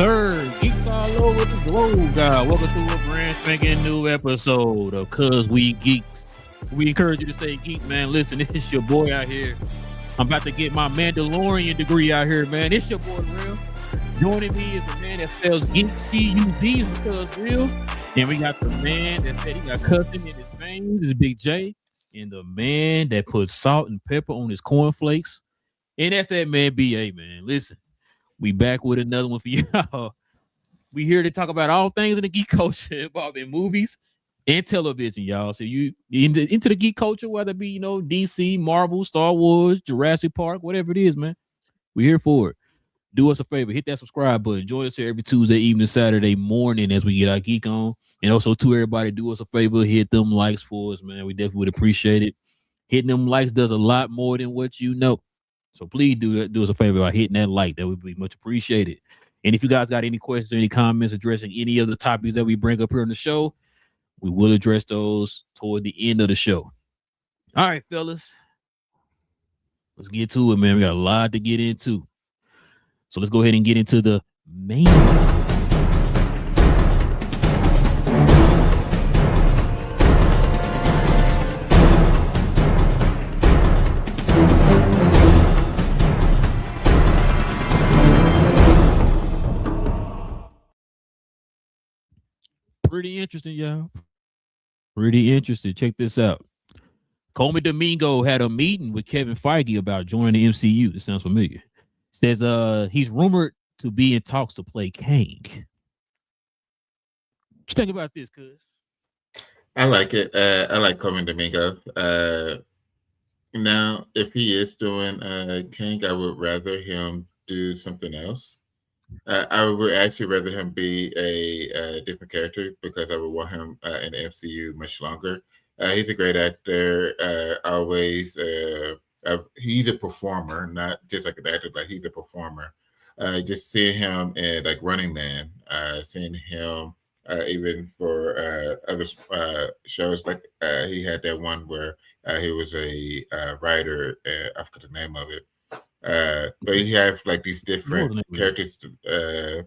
sir. Geeks all over the globe, guys. Welcome to a brand spanking new episode of Cuz We Geek'D. We encourage you to stay geek, man. Listen, it's your boy out here. I'm about to get my Mandalorian degree out here, man. It's your boy, Real. Joining me is the man that spells geek, C-U-D, because real. And we got the man that said he got cussing in his veins, is Big J. And the man that puts salt and pepper on his cornflakes. And that's that man, B.A., man. Listen. We back with another one for y'all. We here to talk about all things in the geek culture involving movies and television, y'all. So you into the geek culture, whether it be, DC, Marvel, Star Wars, Jurassic Park, whatever it is, man. We're here for it. Do us a favor, hit that subscribe button. Join us here every Tuesday evening, Saturday morning as we get our geek on. And also to everybody, do us a favor, hit them likes for us, man. We definitely would appreciate it. Hitting them likes does a lot more than what you know. So please do us a favor by hitting that like. That would be much appreciated. And if you guys got any questions or any comments addressing any of the topics that we bring up here on the show, we will address those toward the end of the show. All right, fellas. Let's get to it, man. We got a lot to get into. So let's go ahead and get into the main topic. Pretty interesting, y'all. Pretty interesting. Check this out. Coleman Domingo had a meeting with Kevin Feige about joining the MCU. This sounds familiar. Says he's rumored to be in talks to play Kang. What you think about this, cuz? I like it. I like Coleman Domingo. Now, if he is doing Kang, I would rather him do something else. I would actually rather him be a different character because I would want him in the MCU much longer. He's a great actor. Always, he's a performer, not just like an actor, but he's a performer. Just seeing him in like Running Man, seeing him even for other shows, like he had that one where he was a writer. I forgot the name of it. But he has like these different characters. I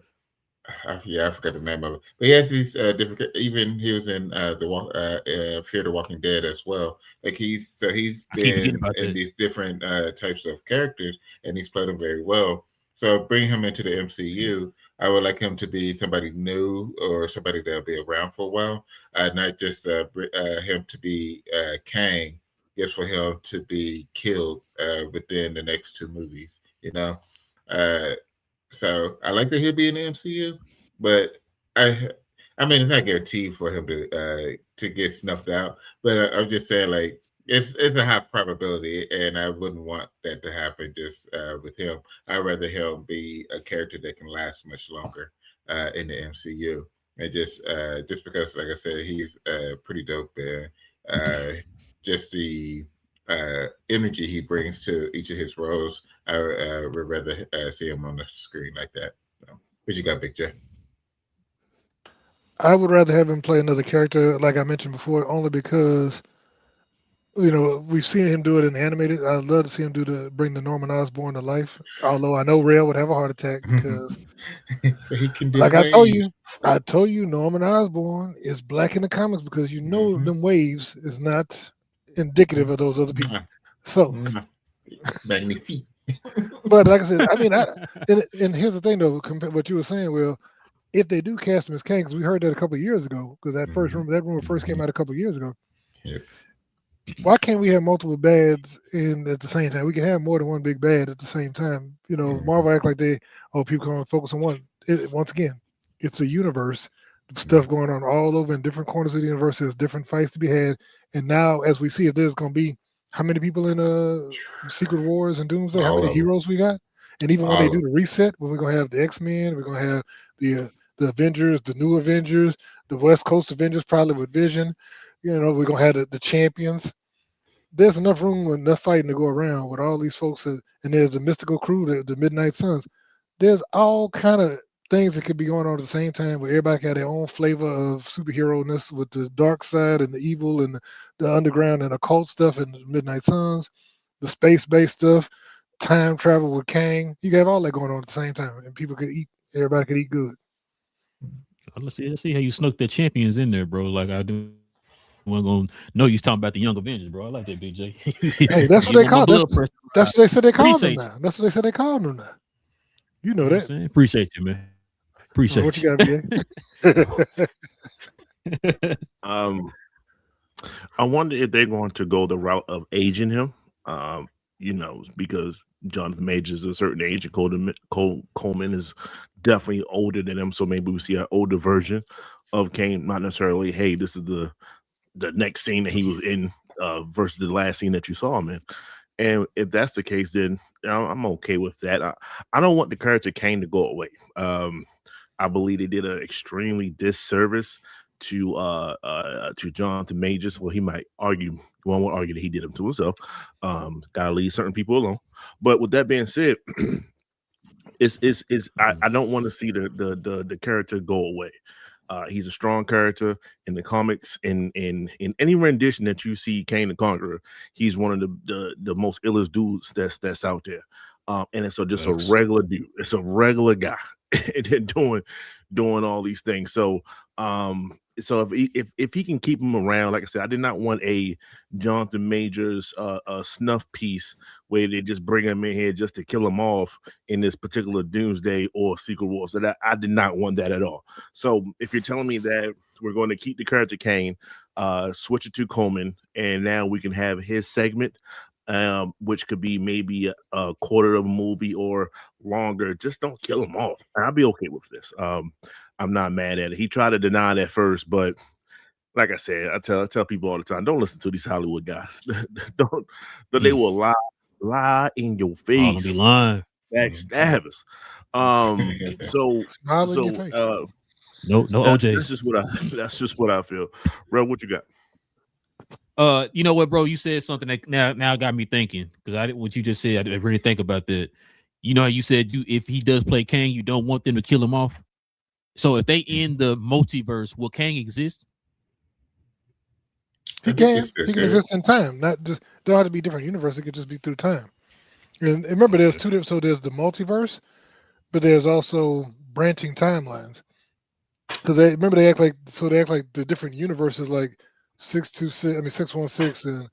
forgot the name of it. But he has these different. Even he was in Fear the Walking Dead as well. Like he's been in these different types of characters, and he's played them very well. So bring him into the MCU. I would like him to be somebody new or somebody that'll be around for a while, not just him to be Kang. Just for him to be killed within the next two movies, So I like that he'll be in the MCU, but I mean it's not guaranteed for him to get snuffed out. But I'm just saying, like it's a high probability, and I wouldn't want that to happen just with him. I'd rather him be a character that can last much longer in the MCU, and just because, like I said, he's pretty dope there. Just the energy he brings to each of his roles, I would rather see him on the screen like that. So, what you got, Big J? I would rather have him play another character, like I mentioned before, only because we've seen him do it in animated. I'd love to see him bring the Norman Osborn to life. Although I know Rail would have a heart attack because, he can do like I told you, Norman Osborn is black in the comics because them waves is not indicative of those other people. So, magnifique. But like I said, I mean, and here's the thing though, what you were saying, Will, if they do cast him as Kang, because we heard that a couple of years ago, because that rumor first came out a couple of years ago. Yep. Why can't we have multiple bads at the same time? We can have more than one big bad at the same time. Marvel act like people can focus on one. Once again, it's a universe. Stuff going on all over in different corners of the universe. There's different fights to be had. And now, as we see, if there's going to be how many people in Secret Wars and Doomsday, how many heroes we got? And even when they do the reset, when we're going to have the X-Men, we're going to have the Avengers, the new Avengers, the West Coast Avengers, probably with Vision. We're going to have the champions. There's enough room, enough fighting to go around with all these folks. And there's the mystical crew, the Midnight Suns. There's all kind of things that could be going on at the same time where everybody got their own flavor of superhero-ness with the dark side and the evil and the underground and occult stuff and the Midnight Suns, the space-based stuff, time travel with Kang. You have all that going on at the same time, and people could eat everybody could eat good. Let's see how you snuck the champions in there, bro. Like I do. I'm gonna know you talking about the Young Avengers, bro. I like that, BJ. Hey, that's what they call. That's what they said they called them now. That's what they said they called them now. You know that. Appreciate you, man. Appreciate what you got, BJ? I wonder if they're going to go the route of aging him. Because Jonathan Majors is a certain age, and Coleman is definitely older than him. So maybe we see an older version of Kane. Not necessarily, hey, this is the next scene that he was in versus the last scene that you saw him in. And if that's the case, then I'm okay with that. I don't want the character Kane to go away. I believe they did an extremely disservice to Jonathan Majors. Well, he might argue. One would argue that he did him to himself. Gotta leave certain people alone. But with that being said, I don't want to see the character go away. He's a strong character in the comics. In any rendition that you see Kane the Conqueror, he's one of the most illest dudes that's out there. And it's just a regular dude. It's a regular guy doing all these things. So if he can keep him around, like I said, I did not want a Jonathan Majors snuff piece where they just bring him in here just to kill him off in this particular Doomsday or Secret Wars. So that I did not want that at all. So if you're telling me that we're going to keep the character Kane, switch it to Coleman, and now we can have his segment, which could be maybe a quarter of a movie or longer. Just don't kill him off. I'll be okay with this. I'm not mad at it. He tried to deny that first, but like I said, I tell people all the time, don't listen to these Hollywood guys. don't they will lie in your face. Be lying. Backstabbers. No OJ. That's just what I feel. Bro, what you got? You know what, bro? You said something that now got me thinking, because what you just said, I didn't really think about that. You know how you said if he does play Kang, you don't want them to kill him off. So if they end the multiverse, will Kang exist? He can exist in time. Not just don't have to be different universe. It could just be through time. And remember, there's two different. So there's the multiverse, but there's also branching timelines. Because they act like the different universes, like 616 and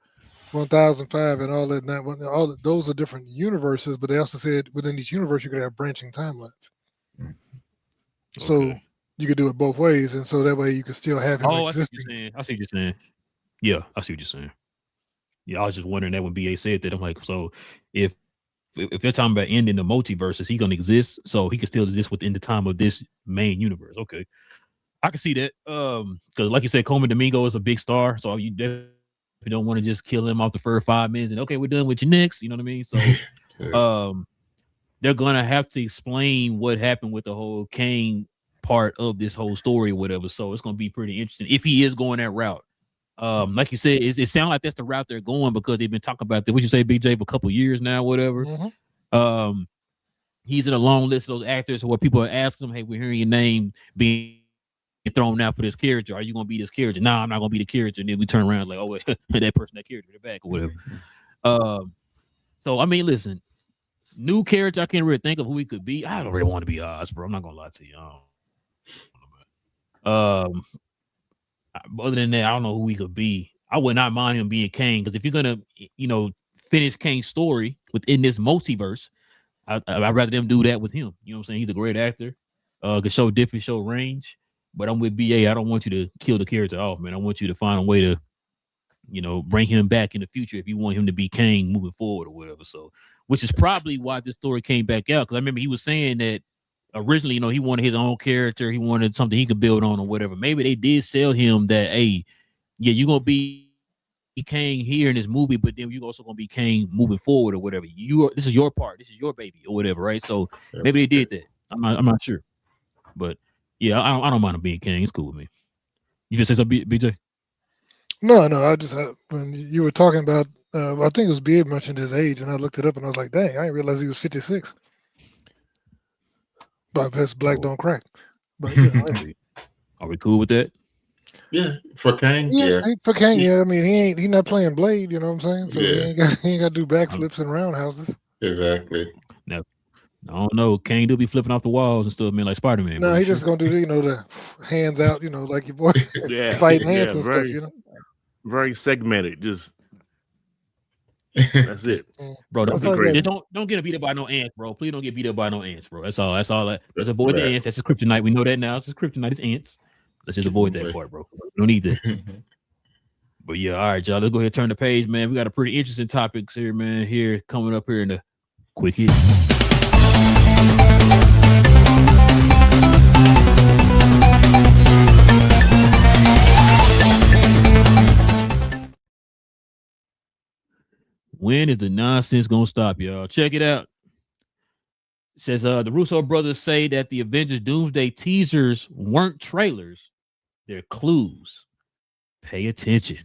1005 and all that. Those are different universes, but they also said within each universe you could have branching timelines. So you could do it both ways, and so that way you could still have him existing. I see what you're saying. Yeah, I see what you're saying. Yeah, I was just wondering that when BA said that. I'm like, so if they're talking about ending the multiverse, is he going to exist? So he can still exist within the time of this main universe. Okay, I can see that. Because like you said, Coleman Domingo is a big star, so you definitely don't want to just kill him off the first 5 minutes and okay, we're done with you next. You know what I mean? So, they're gonna have to explain what happened with the whole Kang part of this whole story or whatever. So it's gonna be pretty interesting if he is going that route. Like you said, it sounds like that's the route they're going because they've been talking about that. What you say, BJ, for a couple years now, whatever. Mm-hmm. He's in a long list of those actors where people are asking him, "Hey, we're hearing your name being thrown out for this character. Are you gonna be this character?" No, I'm not gonna be the character. And then we turn around like, "Oh wait, that person, that character, they're back or whatever." So I mean, listen. New character, I can't really think of who he could be. I don't really want to be Oz, bro. I'm not gonna lie to you. Other than that, I don't know who he could be. I would not mind him being Kang, because if you're gonna, finish Kang's story within this multiverse, I'd rather them do that with him. You know what I'm saying? He's a great actor. Could show different, show range. But I'm with BA. I don't want you to kill the character off, man. I want you to find a way to, bring him back in the future if you want him to be Kang moving forward or whatever. So, which is probably why this story came back out. Because I remember he was saying that originally, he wanted his own character. He wanted something he could build on or whatever. Maybe they did sell him that, hey, yeah, you're going to be Kang here in this movie, but then you're also going to be Kang moving forward or whatever. This is your part. This is your baby or whatever, right? So maybe they did that. I'm not sure. But, yeah, I don't mind him being Kang. It's cool with me. You just say something, BJ? No. I just when you were talking about, I think it was Beard mentioned his age, and I looked it up, and I was like, dang, I didn't realize he was 56. But that's black don't crack. But are we cool with that? Yeah, for Kang. Yeah. For Kang. Yeah, I mean he not playing Blade. You know what I'm saying? So he ain't got to do backflips and roundhouses. Exactly. Now, I don't know. Kane do be flipping off the walls and stuff, man, like Spider-Man. No, bro. he just gonna do the hands out, like your boy Yeah, fighting yeah, ants and stuff, very segmented. Just that's it. Bro, That's That'd be all you great. gotta don't get beat up by no ants, bro. Please don't get beat up by no ants, bro. That's all. Let's avoid the Right. ants. That's just kryptonite. We know that now. It's just kryptonite. It's ants. Let's just avoid that part, bro. We don't need that. But yeah, all right, y'all. Let's go ahead and turn the page, man. We got a pretty interesting topics here, man. Here coming up here in the quick hit. When is the nonsense gonna stop, y'all? Check it out. It says the Russo brothers say that the Avengers Doomsday teasers weren't trailers, they're clues. Pay attention.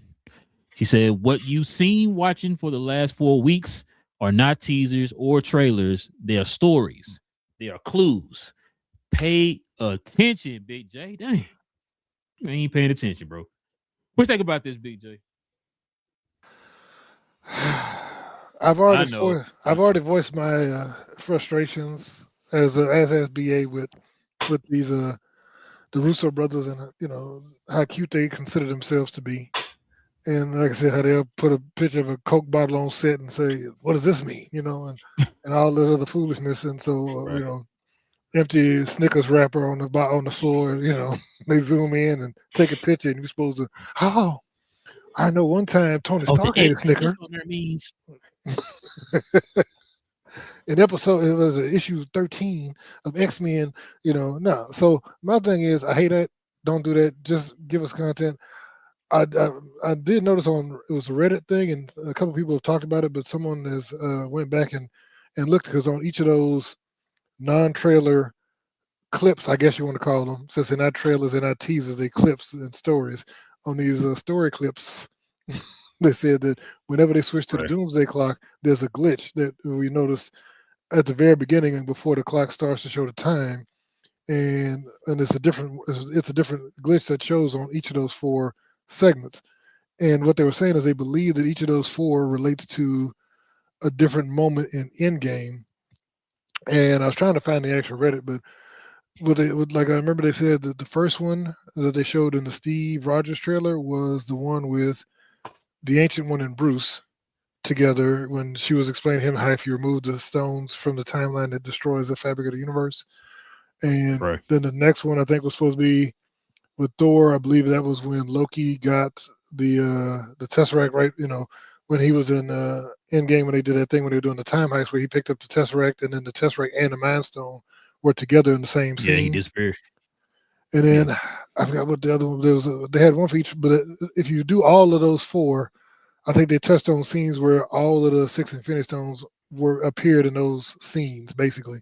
She said, what you've seen watching for the last 4 weeks are not teasers or trailers. They are stories. They are clues. Pay attention, Big J. Dang. You ain't paying attention, bro. What you think about this, Big J? I've already voiced my frustrations as has BA with these the Russo brothers and how cute they consider themselves to be. And like I said, how they'll put a picture of a Coke bottle on set and say, "What does this mean?" And all this other foolishness. And so Right. Empty Snickers wrapper on the floor. They zoom in and take a picture, and you're supposed to. Oh, I know. One time Tony Stark ate a Snicker. Means. In episode, it was issue 13 of X-Men. No. So my thing is, I hate that. Don't do that. Just give us content. I did notice it was a Reddit thing, and a couple people have talked about it, but someone has went back and looked, because on each of those non-trailer clips, I guess you want to call them, since they're not trailers, they're not teasers, they're clips and stories. On these story clips, they said that whenever they switch to the Doomsday Clock, there's a glitch that we noticed at the very beginning and before the clock starts to show the time, and it's a different glitch that shows on each of those 4 segments. And what they were saying is they believe that each of those 4 relates to a different moment in Endgame. And I was trying to find the actual Reddit, but I remember they said that the first one that they showed in the Steve Rogers trailer was the one with the Ancient One and Bruce together, when she was explaining to him how if you remove the stones from the timeline, it destroys the fabric of the universe. And then the next one I think was supposed to be with Thor. I believe that was when Loki got the Tesseract, right? When he was in Endgame, when they did that thing when they were doing the time heist, where he picked up the Tesseract, and then the Tesseract and the Mind Stone were together in the same scene. Yeah, he disappeared. And then I forgot what the other one. They had one for each, but if you do all of those 4, I think they touched on scenes where all of the 6 Infinity Stones appeared in those scenes. Basically,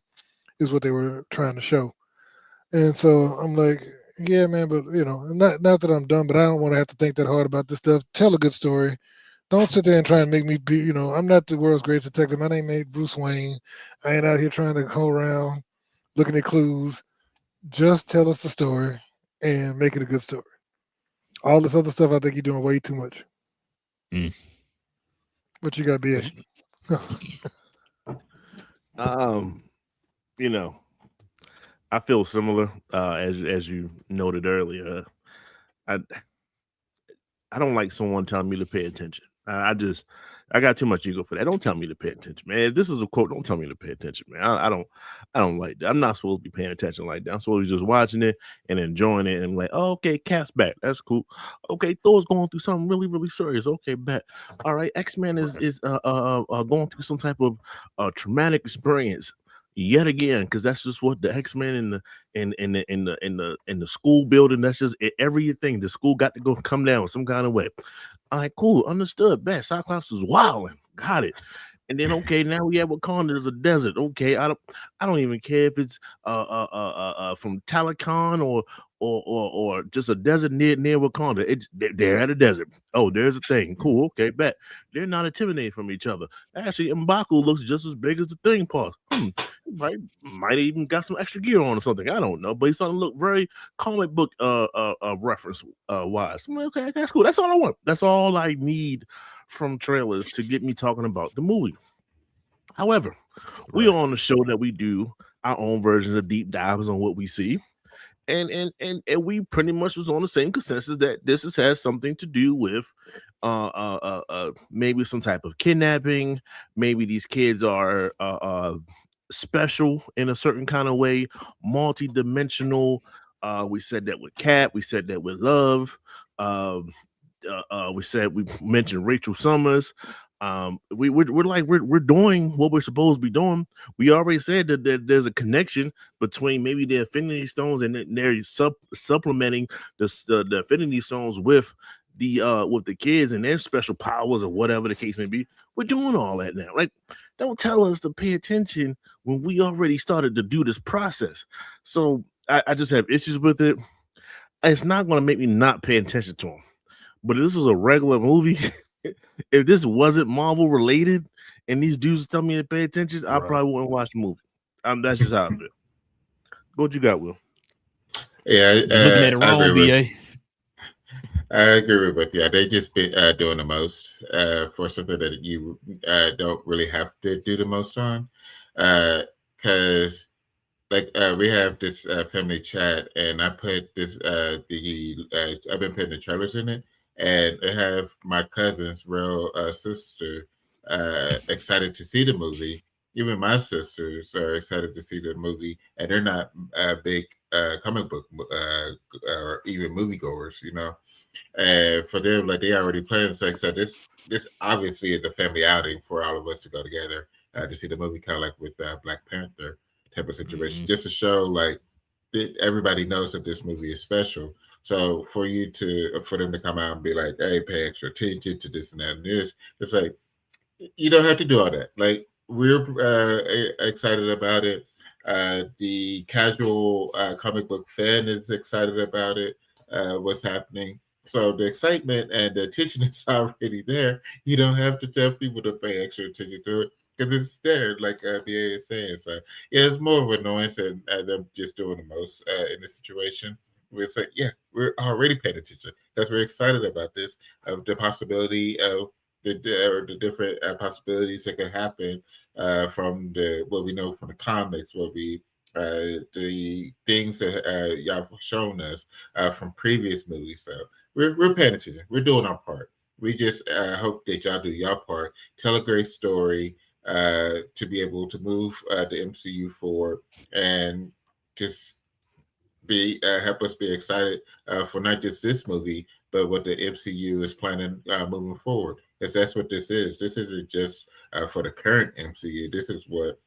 is what they were trying to show. And so I'm like, yeah, man, but not that I'm dumb, but I don't want to have to think that hard about this stuff. Tell a good story. Don't sit there and try and make me be, I'm not the world's greatest detective. My name ain't Bruce Wayne. I ain't out here trying to go around looking at clues. Just tell us the story and make it a good story. All this other stuff, I think you're doing way too much. What you got, BA? I feel similar, as you noted earlier. I don't like someone telling me to pay attention. I got too much ego for that. Don't tell me to pay attention, man. If this is a quote, don't tell me to pay attention, man. I don't like that. I'm not supposed to be paying attention like that. I'm supposed to be just watching it and enjoying it and I'm like, oh, okay, Cat's back. That's cool. Okay, Thor's going through something really, really serious. Okay, bet. All right, X-Men is going through some type of traumatic experience yet again, because that's just what the X-Men in the school building, that's just everything. The school got to go come down some kind of way. All right, cool, understood. Bad. Cyclops is wilding. Got it. And then now we have Wakanda. There's a desert. Okay, I don't even care if it's from Talakan or just a desert near Wakanda. They're at a desert. Oh, there's a thing. Cool. Okay, bet. They're not intimidating from each other. Actually, M'Baku looks just as big as the thing part. Right? Might even got some extra gear on or something. I don't know, but he's starting to look very comic book reference wise. I'm like, okay, that's cool. That's all I want. That's all I need from trailers to get me talking about the movie. However, we Right. are on the show that we do our own version of deep dives on what we see. And we pretty much was on the same consensus that has something to do with maybe some type of kidnapping. Maybe these kids are special in a certain kind of way, multi-dimensional. We said that with Cat. We said that with Love. We mentioned Rachel Summers. We're doing what we're supposed to be doing. We already said that there's a connection between maybe the Infinity Stones and they're supplementing the Infinity Stones with the kids and their special powers or whatever the case may be. We're doing all that now. Like, don't tell us to pay attention when we already started to do this process. So I just have issues with it. It's not going to make me not pay attention to them. But if this is a regular movie, if this wasn't Marvel related and these dudes tell me to pay attention, I probably wouldn't watch the movie. That's just how I feel. What you got, Will? Yeah, You're looking at it I wrong, agree BA. I agree with you. They just be doing the most for something that you don't really have to do the most on. Because we have this family chat, and I put this I've been putting the trailers in it, and I have my cousin's real sister excited to see the movie. Even my sisters are excited to see the movie, and they're not big comic book or even moviegoers, you know. And for them, like they already planned, so this obviously is a family outing for all of us to go together to see the movie, kind of like with Black Panther type of situation, just to show like that everybody knows that this movie is special. So for them to come out and be like, "Hey, pay extra attention to this and that and this," it's like you don't have to do all that. Like we're excited about it. The casual comic book fan is excited about it. What's happening? So the excitement and the attention is already there. You don't have to tell people to pay extra attention to it because it's there, like BA is saying. So yeah, it's more of annoyance and them just doing the most in this situation. We're like, yeah, we're already paying attention because we're excited about this, of the possibility of the different possibilities that could happen from what we know from the comics, the things that y'all have shown us from previous movies. So we're paying attention. We're doing our part. We just hope that y'all do your part. Tell a great story to be able to move the MCU forward and just help us be excited for not just this movie, but what the MCU is planning moving forward. Because that's what this is. This isn't just for the current MCU. This is what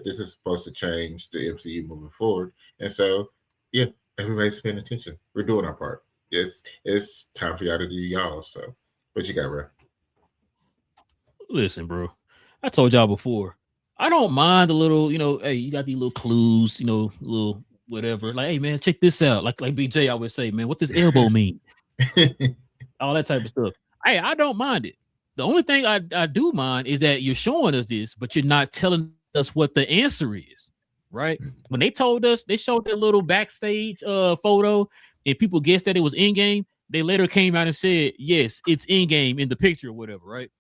this is supposed to change the MCU moving forward. And so, yeah, everybody's paying attention. We're doing our part. It's time for y'all to do y'all. So, what you got, Ray? Listen, bro. I told y'all before. I don't mind the little, hey, you got these little clues, little whatever. Like, hey man, check this out. Like BJ always say, man, what does elbow mean? All that type of stuff. Hey, I don't mind it. The only thing I do mind is that you're showing us this, but you're not telling us what the answer is. Right? When they told us, they showed that little backstage photo and people guessed that it was in-game. They later came out and said, yes, it's in-game in the picture or whatever, right?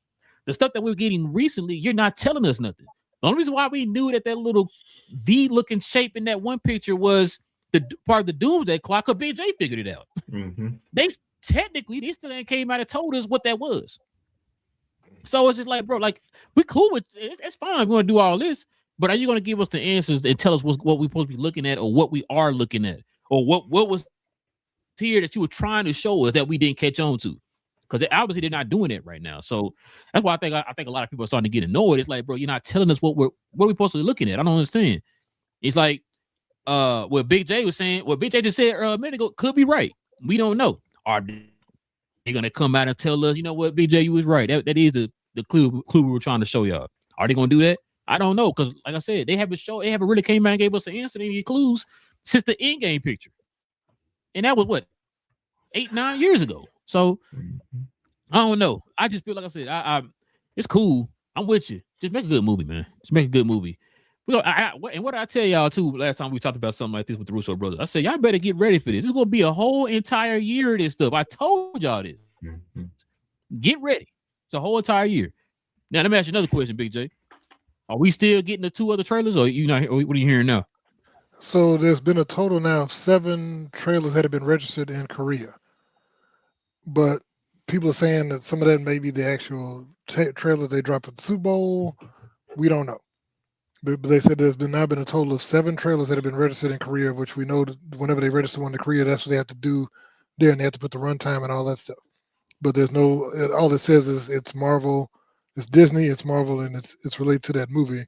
The stuff that we're getting recently, you're not telling us nothing. The only reason why we knew that little V-looking shape in that one picture was the part of the Doomsday Clock, because BJ figured it out. Mm-hmm. They still ain't came out and told us what that was. So it's just like, bro, like we cool with it. It's fine. We're gonna do all this, but are you gonna give us the answers and tell us what we're supposed to be looking at, or what we are looking at, or what was here that you were trying to show us that we didn't catch on to? Because obviously they're not doing it right now. So that's why I think a lot of people are starting to get annoyed. It's like, bro, you're not telling us what we're supposed to be looking at. I don't understand. It's like what Big J was saying, what Big J just said a minute ago could be right. We don't know. Are they gonna come out and tell us, you know what, Big J, you was right. That is the clue we were trying to show y'all. Are they gonna do that? I don't know, because like I said, they haven't really came out and gave us the answer to any clues since the in-game picture. And that was what, 8-9 years ago. So I don't know. I just feel like I said, I it's cool. I'm with you. Just make a good movie, man. Just make a good movie. And what I tell y'all too, last time we talked about something like this with the Russo brothers, I said y'all better get ready for this. This is gonna be a whole entire year of this stuff. I told y'all this. Mm-hmm. Get ready. It's a whole entire year. Now let me ask you another question, Big J. Are we still getting the 2 other trailers, or you know, what are you hearing now? So there's been a total now of 7 trailers that have been registered in Korea, but people are saying that some of that may be the actual trailers they dropped at the Super Bowl. We don't know. But they said there's now been a total of 7 trailers that have been registered in Korea, which we know that whenever they register one to Korea, that's what they have to do there, and they have to put the runtime and all that stuff. But there's no, all it says is it's Marvel, it's Disney, it's Marvel, and it's related to that movie,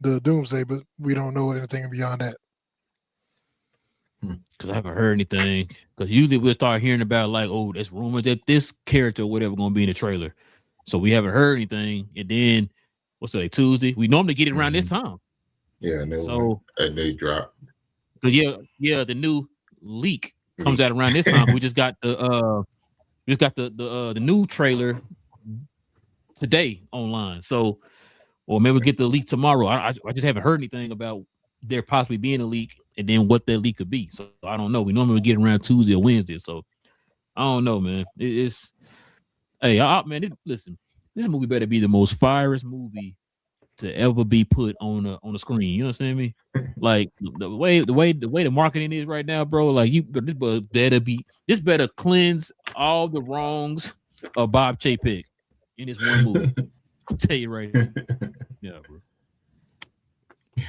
the Doomsday, but we don't know anything beyond that. Because I haven't heard anything. Because usually we'll start hearing about like, oh, there's rumors that this character or whatever going to be in the trailer. So we haven't heard anything. And then what's today, Tuesday? We normally get it around this time. Yeah, so they drop. But yeah, the new leak comes out around this time. We just got the new trailer today online. So, or maybe we'll get the leak tomorrow. I just haven't heard anything about there possibly being a leak and then what that leak could be. So I don't know. We normally get around Tuesday or Wednesday. So I don't know, man. It's man. Listen, this movie better be the most fierest movie to ever be put on a screen. You understand me? Like the way the marketing is right now, bro. Like this better cleanse all the wrongs of Bob Chapek in this one movie. I'll tell you right now. Yeah, bro.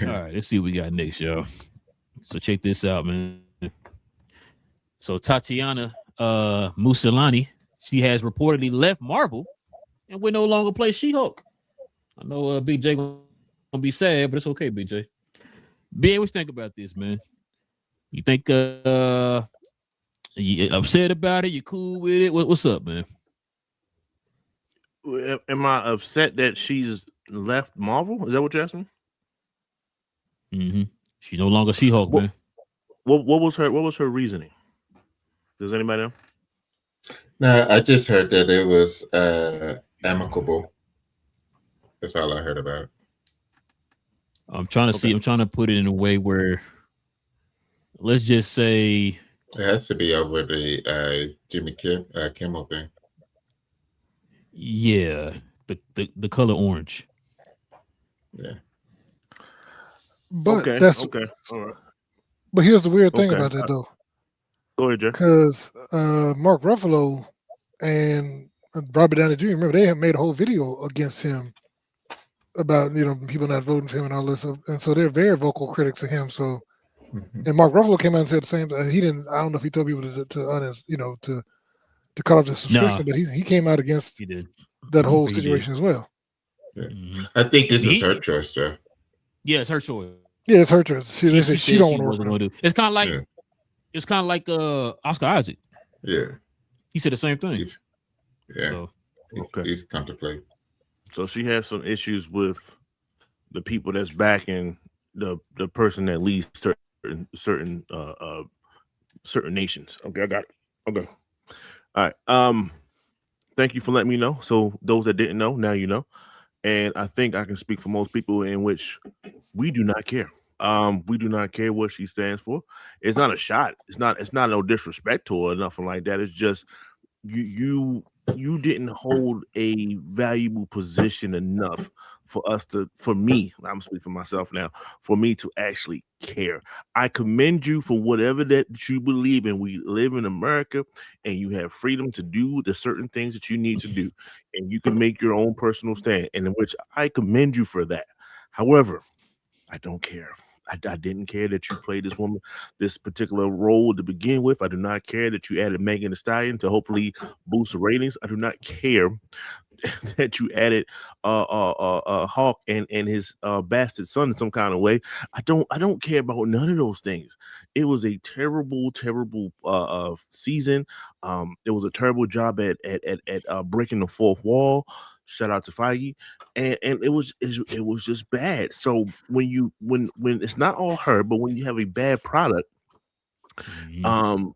All right, let's see what we got next, y'all. So check this out, man. So Tatiana Maslany, she has reportedly left Marvel and will no longer play She-Hulk. I know Big J gonna be sad, but it's okay, Big J. Ben, what you think about this, man? You think you upset about it? You cool with it? What's up, man? Am I upset that she's left Marvel? Is that what you're asking? Mm-hmm. She no longer She-Hulk, man. What was her reasoning? Does anybody know? No, I just heard that it was amicable. That's all I heard about it. I'm trying to see. I'm trying to put it in a way where, let's just say, it has to be over the Jimmy Kimmel thing. Yeah, the color orange. Yeah. But okay. All right. But here's the weird thing about that, though. Go ahead, Jeff. Because Mark Ruffalo and Robert Downey Jr., remember, they have made a whole video against him about, people not voting for him and all this stuff. And so they're very vocal critics of him. So, and Mark Ruffalo came out and said the same thing. He didn't, I don't know if he told people to cut off the subscription, but he came out against that whole situation as well. Yeah. I think this is her choice, though. Yeah, it's her choice. Yeah, it's her choice. She don't want to do. It's kind of like Oscar Isaac. Yeah, he said the same thing. He's contemplating. So she has some issues with the people that's backing the person that leads certain nations. Okay, I got it. Okay, all right. Thank you for letting me know. So those that didn't know, now you know. And I think I can speak for most people in which we do not care. We do not care what she stands for. It's not a shot. It's not no disrespect to her or nothing like that. It's just you didn't hold a valuable position enough for me, I'm speaking for myself now, for me to actually care. I commend you for whatever that you believe in. We live in America and you have freedom to do the certain things that you need to do. And you can make your own personal stand, and in which I commend you for that. However, I don't care. I didn't care that you played this woman, this particular role to begin with. I do not care that you added Megan Thee Stallion to hopefully boost the ratings. I do not care that you added Hawk and his bastard son in some kind of way. I don't care about none of those things. It was a terrible season. It was a terrible job at breaking the fourth wall. Shout out to Feige. And it was just bad. So when it's not all her, but when you have a bad product, people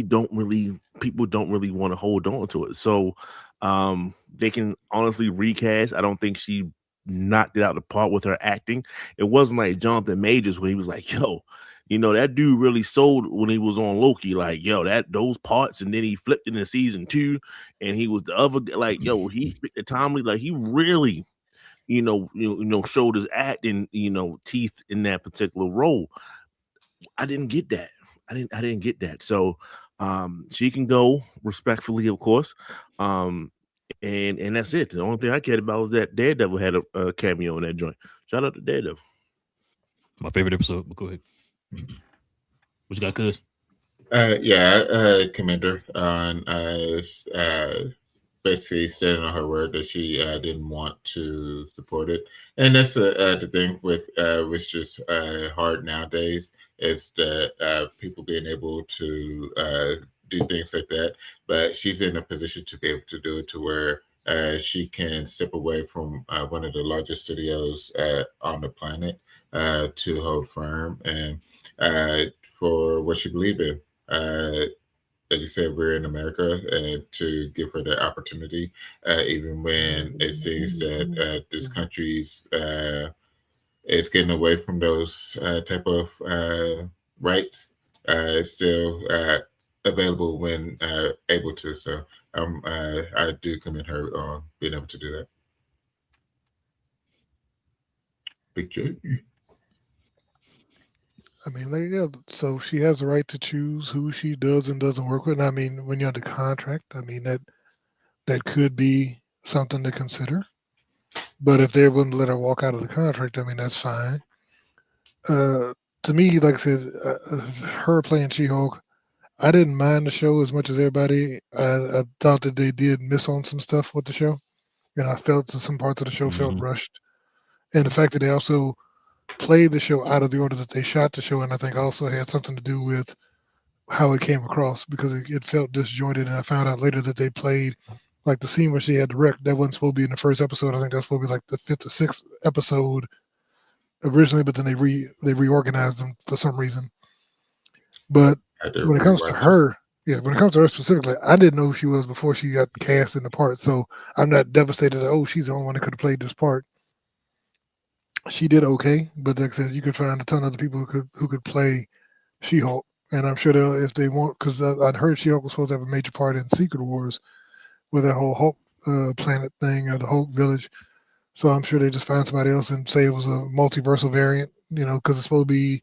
don't really want to hold on to it. So they can honestly recast. I don't think she knocked it out of the park with her acting. It wasn't like Jonathan Majors when he was like, yo, that dude really sold when he was on Loki, like, yo, those parts, and then he flipped it in season 2, and he was the other, like, yo, he picked the Tommy, like, he really showed his acting, teeth in that particular role. I didn't get that. I didn't get that. So she can go respectfully, of course. And that's it. The only thing I cared about was that Daredevil had a cameo in that joint. Shout out to Daredevil. My favorite episode. But go ahead. What you got, cuz? Commander on basically standing on her word that she didn't want to support it, and that's the thing with which is hard nowadays is that people being able to do things like that, but she's in a position to be able to do it to where she can step away from one of the largest studios on the planet to hold firm and for what she believes in. Like you said, we're in America, and to give her the opportunity, even when it seems that this country's is getting away from those type of rights, it's still available when able to. So I do commend her on being able to do that. Big J. I mean, so she has the right to choose who she does and doesn't work with. And I mean, when you're under contract, I mean that could be something to consider. But if they're willing to let her walk out of the contract, I mean, that's fine. To me, like I said, her playing She-Hulk, I didn't mind the show as much as everybody. I thought that they did miss on some stuff with the show, and I felt that some parts of the show felt rushed. And the fact that they also played the show out of the order that they shot the show, and I think also had something to do with how it came across because it felt disjointed. And I found out later that they played like the scene where she had the wreck. That wasn't supposed to be in the first episode. I think that's supposed to be like the 5th or 6th episode originally, but then they reorganized them for some reason. But when it comes to her, when it comes to her specifically, I didn't know who she was before she got cast in the part. So I'm not devastated that, she's the only one that could have played this part. She did okay, but like I said, you could find a ton of other people who could play She-Hulk, and I'm sure they'll, if they want, because I'd heard She-Hulk was supposed to have a major part in Secret Wars with that whole Hulk planet thing or the Hulk village. So I'm sure they just find somebody else and say it was a multiversal variant, because it's supposed to be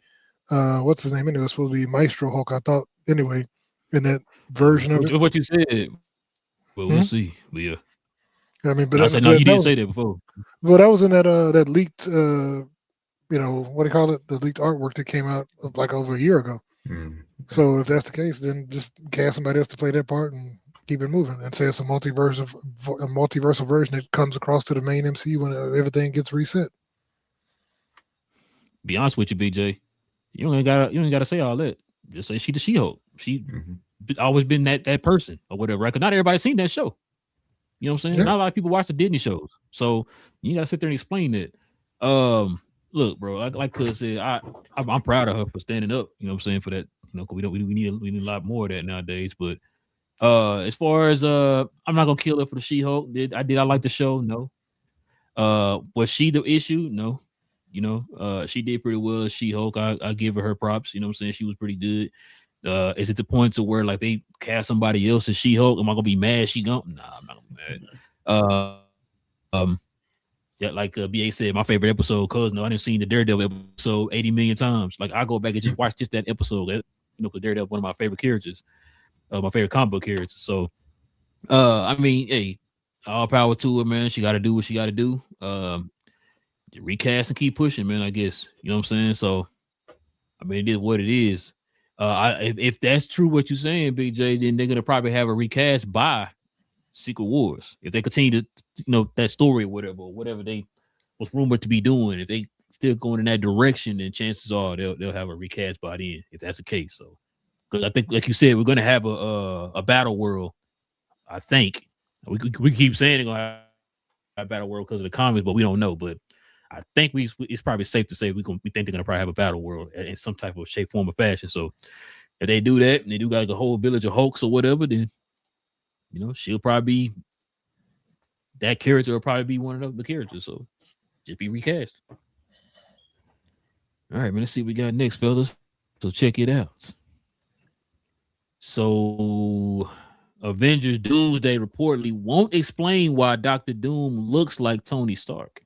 what's his name? Anyway, it's supposed to be Maestro Hulk. I thought anyway in that version of it. What you said, but we'll see. But yeah. I mean, but I said no. You didn't say that before. Well, that was in that leaked, what do you call it? The leaked artwork that came out like over a year ago. So if that's the case, then just cast somebody else to play that part and keep it moving, and say it's a multiversal version that comes across to the main MCU when everything gets reset. Be honest with you, BJ, you ain't gotta say all that. Just say she the She-Hulk. She always been that person or whatever, right? Because not everybody's seen that show. You know what I'm saying? Yeah. Not a lot of people watch the Disney shows, so you gotta sit there and explain that. Look, bro, like Cuz said, I'm proud of her for standing up. You know what I'm saying, for that. Cause we need a lot more of that nowadays. But as far as I'm not gonna kill her for the She-Hulk. Did I like the show? No. Was she the issue? No. She did pretty well as She-Hulk. I give her props. You know what I'm saying? She was pretty good. Is it the point to where like they cast somebody else as She-Hulk? Am I gonna be mad? Nah, I'm not gonna be mad. Yeah, like BA said, my favorite episode, cause I didn't seen the Daredevil episode 80 million times. Like I go back and just watch just that episode. Because Daredevil one of my favorite characters, my favorite comic book characters. So, I mean, hey, all power to her, man. She got to do what she got to do. Recast and keep pushing, man. I guess you know what I'm saying. So, I mean, it is what it is. If that's true what you're saying, BJ, then they're gonna probably have a recast by Secret Wars if they continue to, that story or whatever they was rumored to be doing. If they still going in that direction, then chances are they'll have a recast by then. If that's the case, so because I think, like you said, we're gonna have a battle world. I think we keep saying they're gonna have a battle world because of the comics, but we don't know. But I think it's probably safe to say we think they're gonna probably have a battle world in some type of shape, form, or fashion. So if they do that and they do got like a whole village of Hulks or whatever, then she'll probably be that character. Will probably be one of the characters. So just be recast. All right, man. Let's see what we got next, fellas. So check it out. So Avengers Doomsday reportedly won't explain why Dr. Doom looks like Tony Stark.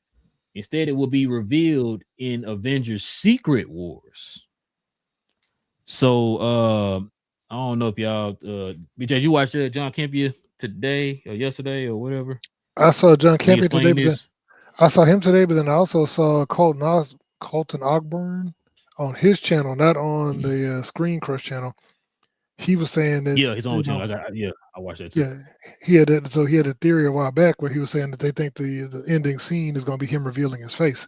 Instead, it will be revealed in Avengers Secret Wars. So I don't know if y'all BJ, you watched John Kempia today or yesterday or whatever. I saw John Can you Campion today, explain but then this? I saw him today, but then I also saw Colton Ogburn on his channel, not on the Screen Crush channel. He was saying that Yeah, his own channel. I watched that too. yeah, he had that. So he had a theory a while back where he was saying that they think the ending scene is going to be him revealing his face,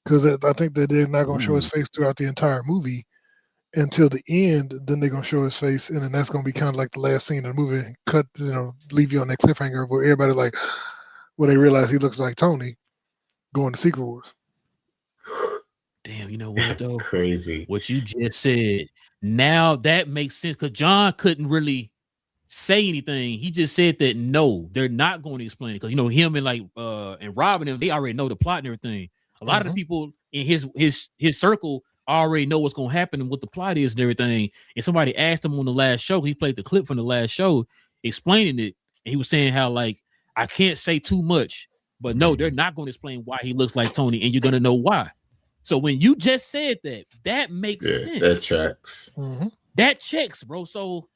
because I think that they're not going to show his face throughout the entire movie until the end. Then they're going to show his face, and then that's going to be kind of like the last scene of the movie. And cut, leave you on that cliffhanger where everybody like, when they realize he looks like Tony, going to Secret Wars. Damn, you know what though? Crazy. What you just said. Now that makes sense, because John couldn't really say anything. He just said that no, they're not going to explain it, because him and and Rob and them, they already know the plot and everything. A lot of the people in his circle already know what's going to happen and what the plot is and everything. And somebody asked him on the last show, he played the clip from the last show explaining it, and he was saying how I can't say too much, but no, they're not going to explain why he looks like Tony, and you're going to know why. So when you just said that, that makes sense. That tracks. That checks, bro. So,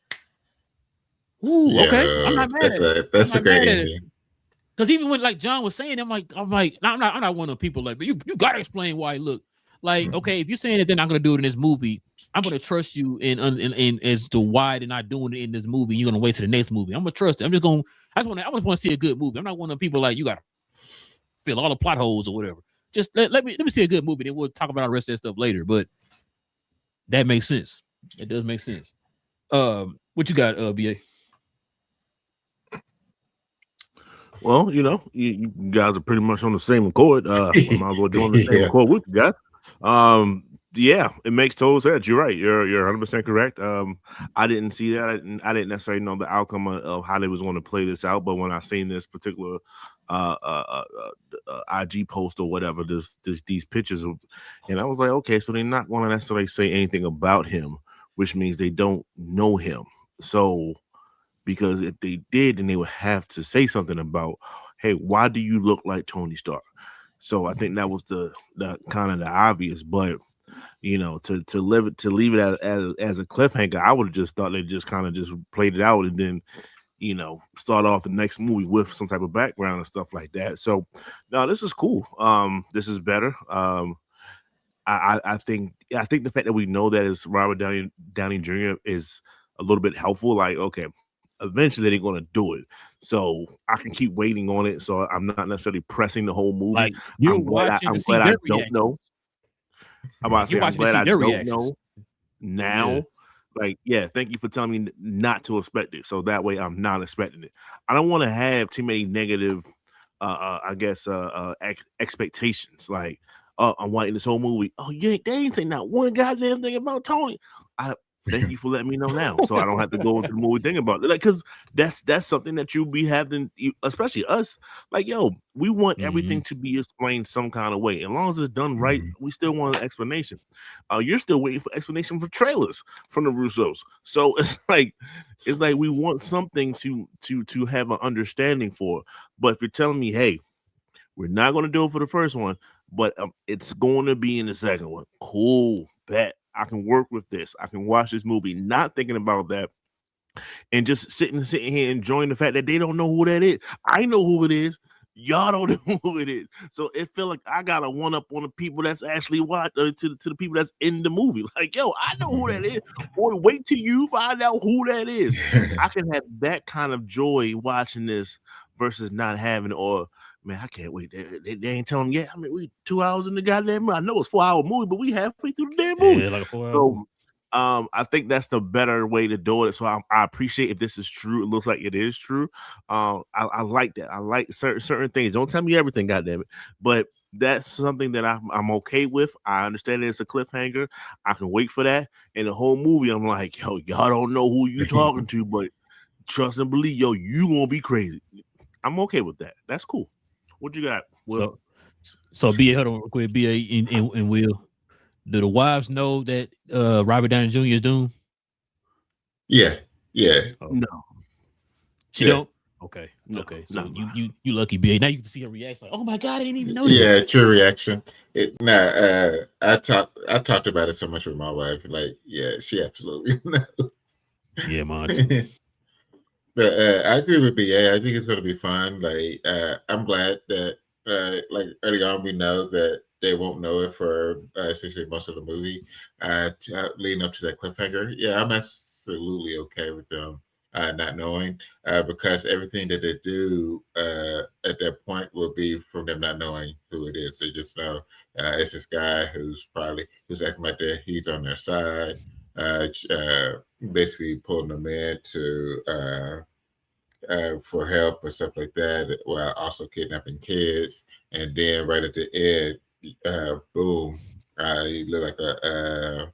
okay, I'm not mad at it. That's a great ending. Because even when John was saying, I'm not one of the people but you gotta explain why he looked like. Okay, if you're saying that they're not gonna do it in this movie, I'm gonna trust you in as to why they're not doing it in this movie. You're gonna wait to the next movie. I'm gonna trust it. I just want to see a good movie. I'm not one of the people you gotta fill all the plot holes or whatever. Just let me see a good movie, then we'll talk about the rest of that stuff later. But that makes sense. It does make sense. What you got, BA? Well, you guys are pretty much on the same accord. We might as well join the same accord with you guys. Yeah, it makes total sense. You're right. You're 100% correct. I didn't see that. I didn't necessarily know the outcome of how they was going to play this out. But when I seen this particular IG post or whatever, these pictures, and I was like, okay, so they're not going to necessarily say anything about him, which means they don't know him. So, because if they did, then they would have to say something about, hey, why do you look like Tony Stark? So I think that was the kind of the obvious, but to leave it as a cliffhanger, I would have just thought they just kind of just played it out and then start off the next movie with some type of background and stuff like that. So no, this is cool. This is better. I think the fact that we know that it's Robert Downey Jr. is a little bit helpful. Like, okay, eventually they're going to do it, so I can keep waiting on it. So I'm not necessarily pressing the whole movie. Like, I'm glad I don't know. I'm glad I don't know now. Yeah. Like, yeah, thank you for telling me not to expect it, so that way I'm not expecting it. I don't want to have too many negative, expectations. Like, I'm watching this whole movie. Oh, they ain't saying not one goddamn thing about Tony. Thank you for letting me know now, so I don't have to go into the movie thinking about it. Like, because that's something that you'll be having, especially us. Like, yo, we want everything to be explained some kind of way. As long as it's done right, we still want an explanation. You're still waiting for explanation for trailers from the Russos, so it's like we want something to have an understanding for. But if you're telling me, hey, we're not going to do it for the first one, but it's going to be in the second one, cool, bet. I can work with this. I can watch this movie, not thinking about that, and just sitting here enjoying the fact that they don't know who that is. I know who it is. Y'all don't know who it is. So it feel like I got to one up on the people that's actually watch to the people that's in the movie. Like, yo, I know who that is. Boy, wait till you find out who that is. I can have that kind of joy watching this versus not having, or man, I can't wait. They ain't telling me yet. I mean, we 2 hours in the goddamn movie. I know it's 4-hour movie, but we halfway through the damn movie. Yeah, like a 4 hour. So, I think that's the better way to do it. So I appreciate if this is true. It looks like it is true. I like that. I like certain things. Don't tell me everything, goddamn it. But that's something that I'm okay with. I understand it's a cliffhanger. I can wait for that. And the whole movie, I'm like, yo, y'all don't know who you talking to, but trust and believe, yo, you gonna be crazy. I'm okay with that. That's cool. What you got, Will? So BA, hold on real quick. BA and Will, do the wives know that Robert Downey Jr. is doomed? Yeah. Oh. No. She don't? Okay. No, Okay. So not you lucky BA. Now you can see her reaction like, oh my god, I didn't even know that. Yeah, true reaction. I talked about it so much with my wife. Like, yeah, she absolutely knows. Yeah, man. But I agree with BA. I think it's going to be fun. Like, I'm glad that like early on we know that they won't know it for essentially most of the movie. Leading up to that cliffhanger, yeah, I'm absolutely okay with them not knowing because everything that they do at that point will be from them not knowing who it is. They just know it's this guy who's acting like that he's on their side, basically pulling them in to. For help and stuff like that, while also kidnapping kids. And then right at the end, boom, he looked like a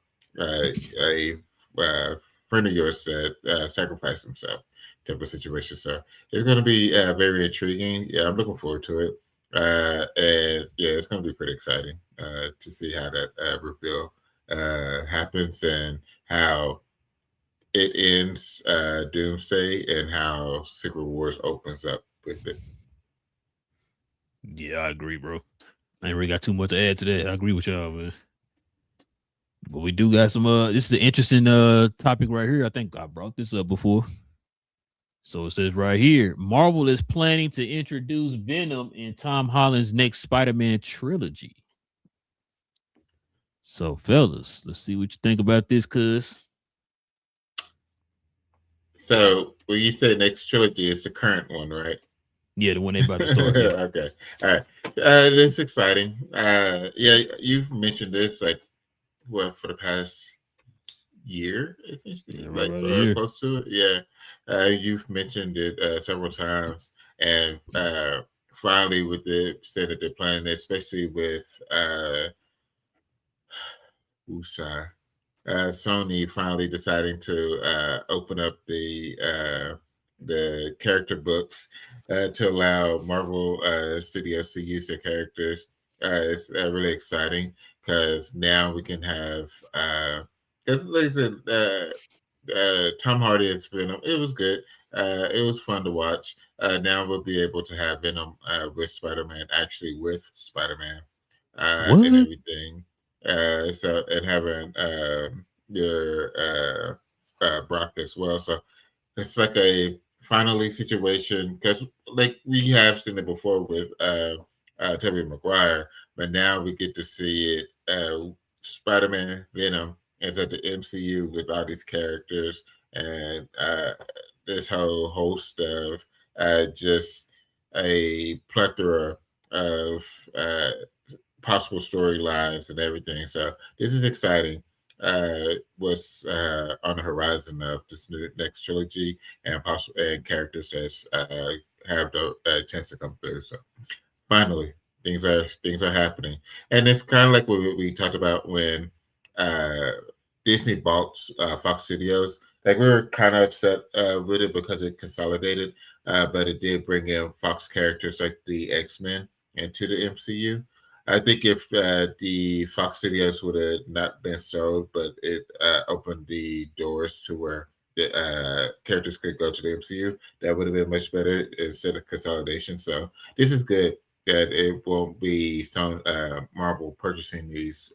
friend of yours that sacrificed himself type of situation. So it's going to be very intriguing. Yeah, I'm looking forward to it. And yeah, it's going to be pretty exciting to see how that reveal happens and how it ends Doomsday and how Secret Wars opens up with it. Yeah, I agree, bro. I ain't really got too much to add to that. I agree with y'all, man. But we do got some this is an interesting topic right here. I think I brought this up before. So it says right here, Marvel is planning to introduce Venom in Tom Holland's next Spider-Man trilogy. So, fellas, let's see what you think about this, cuz. So when you say next trilogy, it's the current one, right? Yeah, the one they about to start. Yeah. Okay. All right. It's exciting. Yeah, you've mentioned this like what for the past year, essentially, Yeah, like about a year. close to it. Yeah. You've mentioned it several times, and finally with the said that they're planning, especially with Sony finally deciding to open up the character books to allow Marvel Studios to use their characters. It's really exciting because now we can have, as like I said, Tom Hardy as Venom. It was good. It was fun to watch. Now we'll be able to have Venom with Spider-Man, actually with Spider-Man What? and everything. So and having your Brock as well. So it's like a finally situation because like we have seen it before with Tobey Maguire, but now we get to see it Spider-Man, Venom, and at the MCU with all these characters and this whole host of just a plethora of possible storylines and everything. So this is exciting. What's on the horizon of this next trilogy and possible and characters that have the chance to come through. So finally, things are happening, and it's kind of like what we talked about when Disney bought Fox Studios. Like we were kind of upset with it because it consolidated, but it did bring in Fox characters like the X-Men into the MCU. I think if the Fox Studios would have not been sold, but it opened the doors to where the characters could go to the MCU, that would have been much better instead of consolidation. So this is good that it won't be some Marvel purchasing these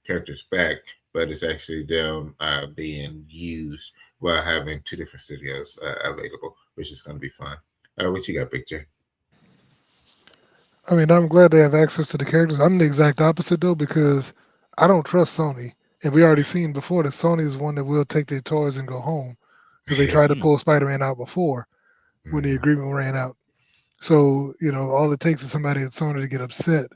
characters back, but it's actually them being used while having two different studios available, which is going to be fun. What you got, Big J? I mean, I'm glad they have access to the characters. I'm the exact opposite though, because I don't trust Sony. And we already seen before that Sony is one that will take their toys and go home because they tried to pull Spider-Man out before when the agreement ran out. So, all it takes is somebody at Sony to get upset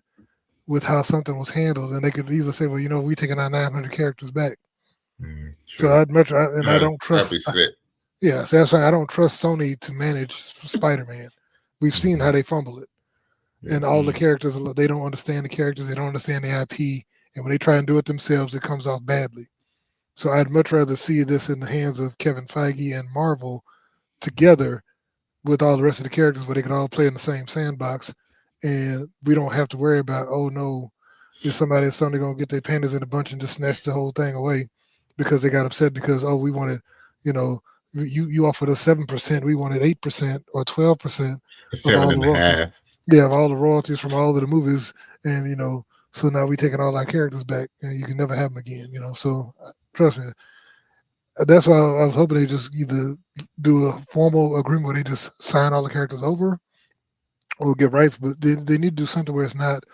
with how something was handled, and they could easily say, well, we're taking our 900 characters back. So I don't trust. I'd be sick. Yeah, so that's why I don't trust Sony to manage Spider-Man. We've seen how they fumble it. And all the characters, they don't understand the characters. They don't understand the IP. And when they try and do it themselves, it comes off badly. So I'd much rather see this in the hands of Kevin Feige and Marvel together with all the rest of the characters where they can all play in the same sandbox. And we don't have to worry about, oh, no, is somebody suddenly going to get their pandas in a bunch and just snatch the whole thing away because they got upset because, oh, we wanted, you offered us 7%, we wanted 8% or 12% of all the 7.5. royalties. Yeah, of all the royalties from all of the movies, and so now we taking all our characters back, and you can never have them again. So trust me, that's why I was hoping they just either do a formal agreement where they just sign all the characters over, or get rights, but they need to do something where it's not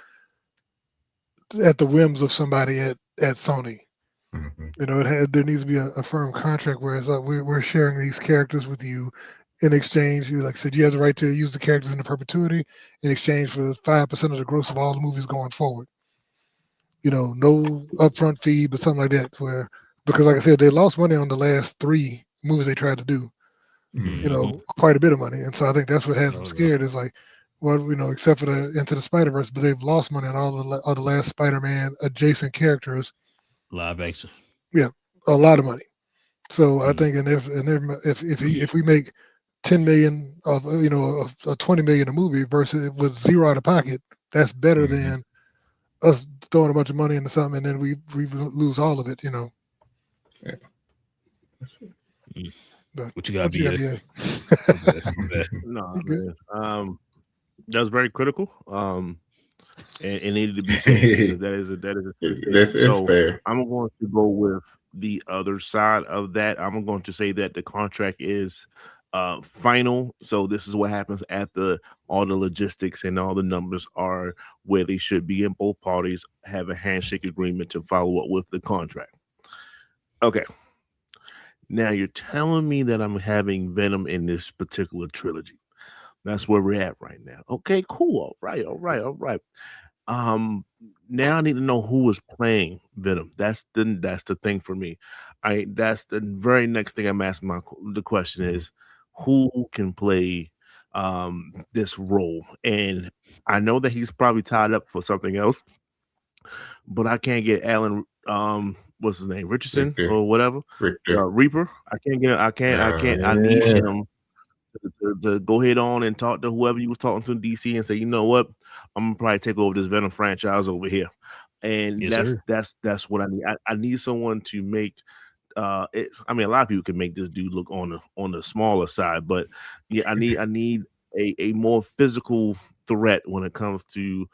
at the whims of somebody at Sony. Mhm. There needs to be a firm contract where it's like we're sharing these characters with you. In exchange, like I said, you have the right to use the characters into perpetuity in exchange for 5% of the gross of all the movies going forward. No upfront fee, but something like that. Because like I said, they lost money on the last 3 movies they tried to do. Mhm. Quite a bit of money, and so I think that's what has them Oh, yeah. scared. Is like, well, except for the Into the Spider-Verse, but they've lost money on all the last Spider-Man adjacent characters. Live action. Yeah, a lot of money. So I Mm. think, if we make 10 million of of 20 million a movie versus with zero out of pocket, that's better Mhm. than us throwing a bunch of money into something and then we lose all of it. Mm. But What you got, what you got, BA? BA? Okay. No, You good? man. That's very critical. And it needed to be said because that is a That's so fair. I'm going to go with the other side of that. I'm going to say that the contract is final. So this is what happens after all the logistics and all the numbers are where they should be, and both parties have a handshake agreement to follow up with the contract. Okay. Now you're telling me that I'm having Venom in this particular trilogy. That's where we're at right now. Okay, cool. All right. Now I need to know who is playing Venom. That's the thing for me. That's the very next thing I'm asking the question is who can play this role. And I know that he's probably tied up for something else, but I can't get Alan what's his name? Richardson Richter. or whatever. Richter. Reaper. I need Yeah. him to go ahead on and talk to whoever you was talking to in DC and say, you know what, I'm gonna probably take over this Venom franchise over here. And Yes, sir. that's what I need. I need someone to make I mean a lot of people can make this dude look on the smaller side, but yeah, I need a more physical threat when it comes to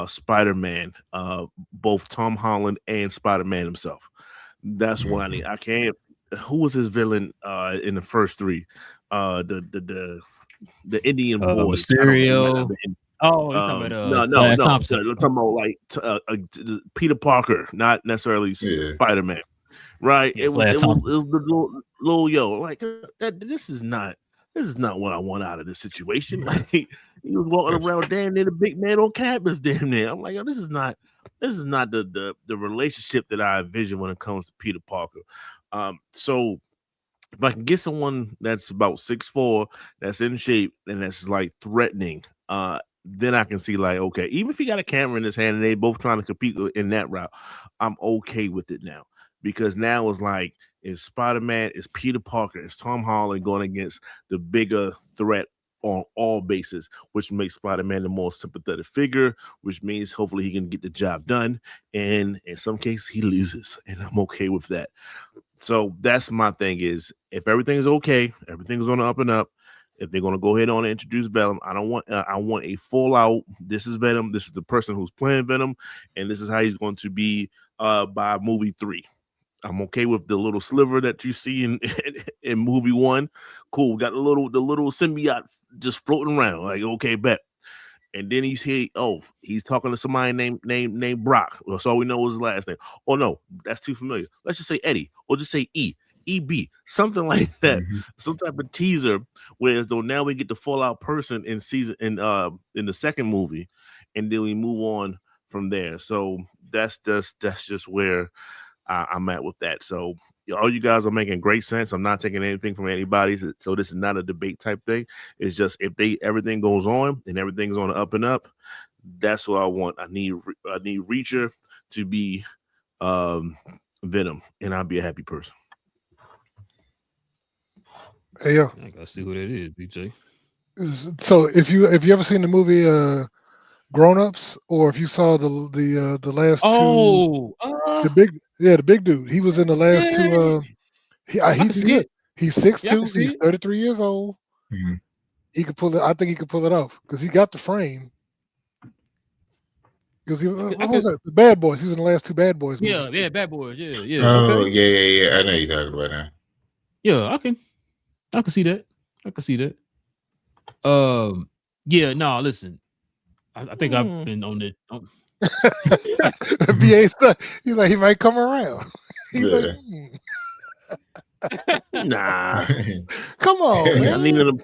Spider-Man, both Tom Holland and Spider-Man himself. That's what I need. I can't. Who was his villain in the first 3? The Indian boys. Mysterio. Oh, you talking about No. Flash Thompson? I'm talking about like Peter Parker, not necessarily Yeah. Spider-Man. Right? Yeah, It was Flash it was Thompson. it was the little yo like that. This is not what I want out of this situation. Like he was walking around damn near the big man on campus, damn near. I'm like, yo, this is not the relationship that I envision when it comes to Peter Parker. So if I can get someone that's about 6'4", that's in shape, and that's like threatening, then I can see like, okay, even if he got a camera in his hand and they both trying to compete in that route, I'm okay with it now. Because now it's like it's Spider-Man, it's Peter Parker, it's Tom Holland going against the bigger threat on all bases, which makes Spider-Man the more sympathetic figure, which means hopefully he can get the job done. And in some cases, he loses, and I'm okay with that. So that's my thing is if everything's okay, everything's on the up and up. If they're going to go ahead on and introduce Venom, I want a full out. This is Venom. This is the person who's playing Venom, and this is how he's going to be by movie 3. I'm okay with the little sliver that you see in movie 1. Cool. We got the little symbiote just floating around. Like, okay, bet. And then you see, oh, he's talking to somebody named Brock. That's all we know is his last name. Oh no, that's too familiar. Let's just say Eddie, or just say EB, something like that. Some type of teaser. Whereas though now we get the Fallout person in the second movie, and then we move on from there. So that's just where I'm at with that. So all you guys are making great sense. I'm not taking anything from anybody. So this is not a debate type thing. It's just if everything goes on and everything's on the up and up, that's what I want. I need Reacher to be Venom, and I'll be a happy person. Hey, yo. I gotta see who that is, BJ. So if you ever seen the movie Grown Ups, or if you saw the last two, the big dude, he was in the last two. I can He's see good. it. He's Yeah, I 6'2". can see He's it. 33 years old. Mhm. He could pull it. I think he could pull it off because he got the frame. Because what was that? The Bad Boys. He was in the last two Bad Boys movies. Yeah, Bad Boys. Yeah. Oh, Okay. yeah. I know you're talking about now. Yeah, I can see that. I can see that. Yeah, no, listen. I think I've been on the BA stuff. He's like, he might come around. He's like, Nah. come on, Yeah. I man. needed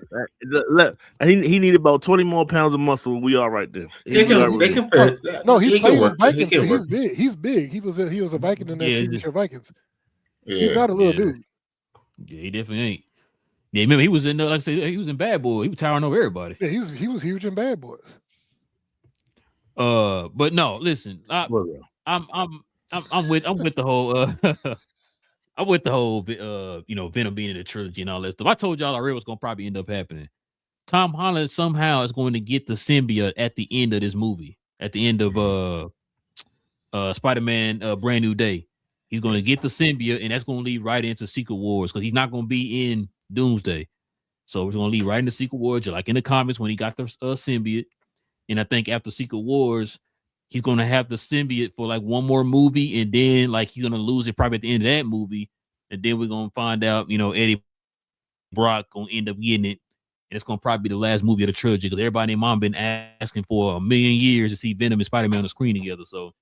he needed about 20 more pounds of muscle. We all right there. They can put, No, he played in work. Vikings. He So can he's work. big. He's big. He was a Viking in that Yeah, TV show Vikings. Yeah. He's not a little dude. Yeah, he definitely ain't. Yeah, remember he was in like I said, he was in Bad Boy. He was towering over everybody. Yeah, he was huge in Bad Boys. But no, listen, I'm with the whole I'm with the whole Venom being in the trilogy and all that stuff. I told y'all already what's gonna probably end up happening. Tom Holland somehow is going to get the symbiote at the end of this movie, at the end of Spider-Man Brand New Day. He's going to get the symbiote, and that's going to lead right into Secret Wars because he's not going to be in Doomsday. So we're going to lead right into Secret Wars, just like in the comics when he got the symbiote. And I think after Secret Wars, he's going to have the symbiote for like one more movie, and then like he's going to lose it probably at the end of that movie. And then we're going to find out, Eddie Brock going to end up getting it. And it's going to probably be the last movie of the trilogy because everybody and mom been asking for 1,000,000 years to see Venom and Spider-Man on the screen together. So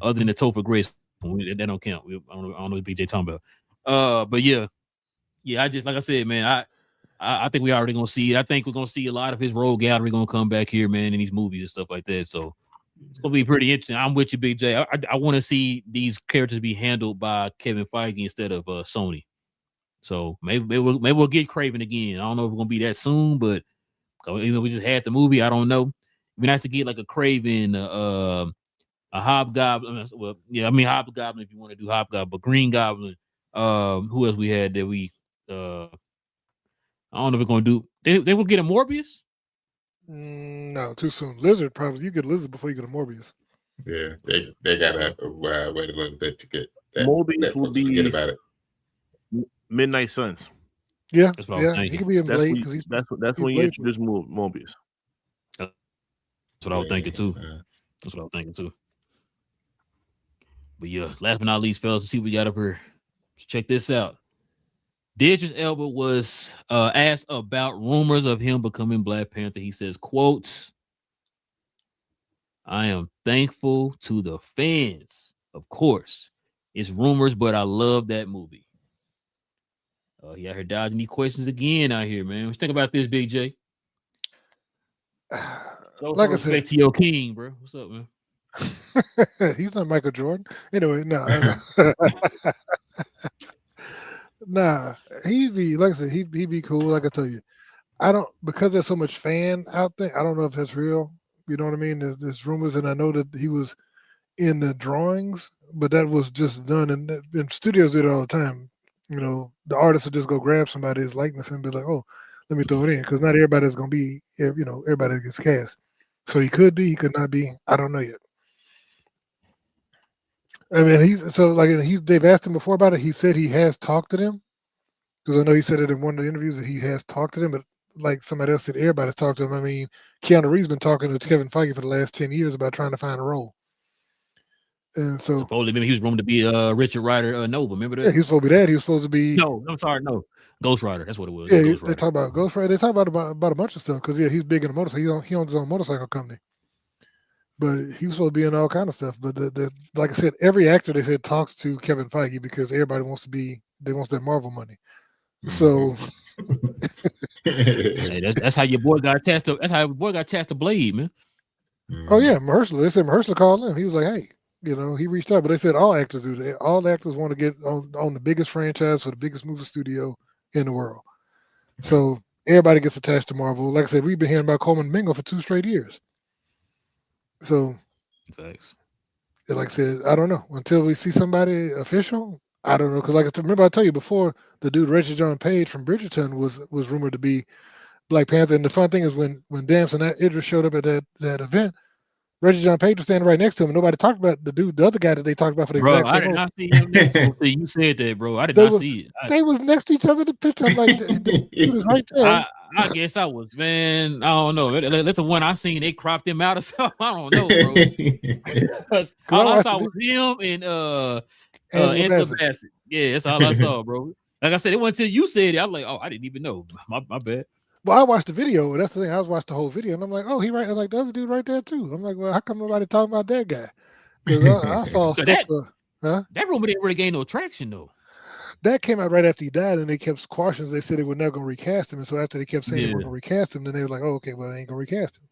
other than the Topher Grace, that don't count. I don't know what BJ talking about. But yeah, I just, like I said, man, I think we already going to see it. I think we're going to see a lot of his rogue gallery going to come back here, man, in these movies and stuff like that. So it's going to be pretty interesting. I'm with you, Big J. I want to see these characters be handled by Kevin Feige instead of Sony. So maybe we'll get Craven again. I don't know if we're gonna be that soon, but we just had the movie. I don't know. It'd be nice to get like a Craven, a Hobgoblin. Well, yeah, I mean Hobgoblin if you want to do Hobgoblin, but Green Goblin. Who else we had that we? I don't know if we're gonna do. They will get a Morbius. No, too soon. Lizard probably. You get Lizard before you get a Morbius. Yeah, they gotta wait a little bit to get that. Morbius will be forget about it. Midnight Suns. Yeah, That's what I was thinking. He could be in Blade because that's when you introduce Morbius. That's what I was thinking too. That's what I was thinking too. But yeah, last but not least, fellas, let's see what we got up here. Let's check this out. Idris Elba was asked about rumors of him becoming Black Panther. He says, quote, "I am thankful to the fans. Of course, it's rumors, but I love that movie." He out here dodging these questions again out here, man. What you think about this, Big J? Like I said, to your king, bro. What's up, man? He's not Michael Jordan. Anyway, no. Nah, he'd be, like I said, he'd be cool. Like I tell you, because there's so much fan out there, I don't know if that's real. You know what I mean? There's rumors, and I know that he was in the drawings, but that was just done, and studios do it all the time. The artist will just go grab somebody's likeness and be like, "Oh, let me throw it in," because not everybody's gonna be, everybody that gets cast. So he could be, he could not be. I don't know yet. I mean, they've asked him before about it. He said he has talked to them, because I know he said it in one of the interviews that he has talked to them. But like somebody else said, everybody's talked to him. I mean, Keanu Reeves been talking to Kevin Feige for the last 10 years about trying to find a role. And so supposedly, maybe he was rumored to be Richard Rider Nova. Remember that? Yeah, he was supposed to be that. He was supposed to be. No, I'm sorry, no, Ghost Rider. That's what it was. Yeah, they talk about Ghost Rider. They talk about a bunch of stuff because he's big in the motorcycle. He owns his own motorcycle company. But he was supposed to be in all kind of stuff. But like I said, every actor they said talks to Kevin Feige because everybody wants that Marvel money. So that's how your boy got attached to. That's how your boy got attached to Blade, man. Oh yeah, Mahershala. They said Mahershala called him. He was like, "Hey." He reached out, but they said all actors do that. All actors want to get on the biggest franchise for the biggest movie studio in the world. So everybody gets attached to Marvel. Like I said, we've been hearing about Coleman and Domingo for 2 straight years. So, thanks. Like I said, I don't know until we see somebody official. I don't know because, remember I told you before, the dude Reggie John Page from Bridgerton was rumored to be Black Panther. And the fun thing is when Damson Idris showed up at that event. Reggie John Page was standing right next to him. And nobody talked about the other guy that they talked about for the Bro, exact I same did role. not see him next to him. You said that, bro. I did They not were see it. they was next to each other in the picture. I'm like, the dude is right there. I guess I was, man. I don't know. That's the one I seen. They cropped him out or something. I don't know, bro. All I saw was him and Angela Bassett. Yeah, that's all I saw, bro. Like I said, it wasn't until you said it. I was like, oh, I didn't even know. My bad. Well, I watched the video. That's the thing. I was watching the whole video, and I'm like, oh, he right. I'm like, the other dude right there too. I'm like, well, how come nobody talking about that guy? Because I saw So stuff. that rumor didn't really gain no traction though. That came out right after he died, and they kept squashing. They said they were never going to recast him, and so after they kept saying they were going to recast him, then they were like, oh, okay, well, they ain't going to recast him.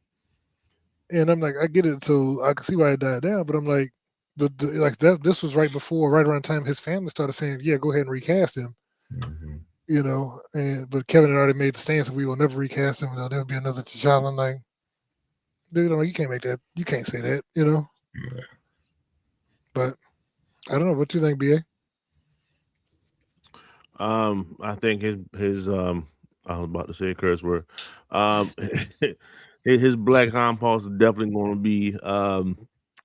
And I'm like, I get it, so I can see why it died down, but I'm like, this was right around the time his family started saying, yeah, go ahead and recast him. Mm-hmm. You know, but Kevin had already made the stance that we will never recast him. There'll never be another T'Challa. I'm like, dude, you can't make that. You can't say that, you know. Yeah. But I don't know. What do you think, BA? I think his I was about to say a curse word. His black compost is definitely going to be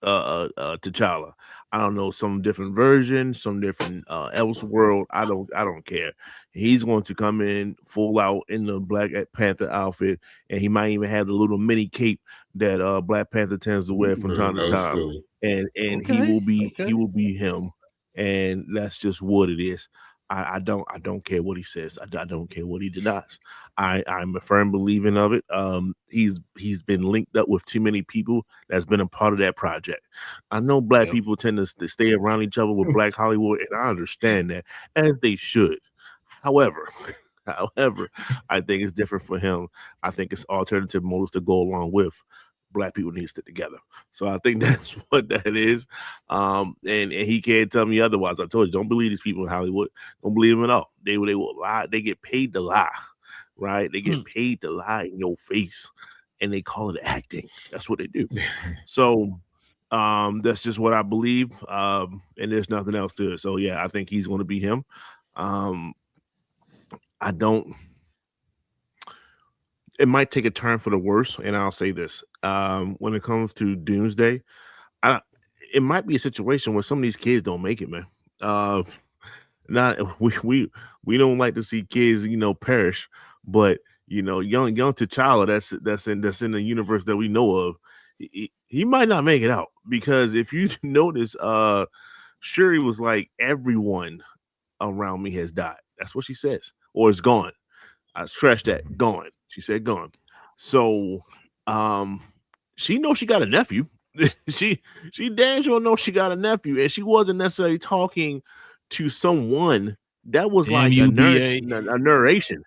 T'Challa. I don't know, some different version, some different Elseworld. I don't care. He's going to come in full out in the Black Panther outfit, and he might even have the little mini cape that Black Panther tends to wear from time to time. And he will be him, and that's just what it is. I don't care what he says. I don't care what he denies. I'm a firm believer of it. He's been linked up with too many people that's been a part of that project. I know black people tend to stay around each other with Black Hollywood, and I understand that, as they should. However, I think it's different for him. I think it's alternative motives to go along with. Black people need to stick together. So I think that's what that is. And he can't tell me otherwise. I told you, don't believe these people in Hollywood. Don't believe them at all. They will lie. They get paid to lie, right? They get paid to lie in your face, and they call it acting. That's what they do. So that's just what I believe. And there's nothing else to it. So yeah, I think he's going to be him. It might take a turn for the worse, and I'll say this: when it comes to Doomsday, it might be a situation where some of these kids don't make it, man. We don't like to see kids, perish, but young T'Challa, that's in the universe that we know of, he might not make it out, because if you notice, Shuri was like, everyone around me has died. That's what she says, or is gone. I stressed that, gone. She said gone. So she knows she got a nephew. she damn sure knows she got a nephew, and she wasn't necessarily talking to someone that was like a narration.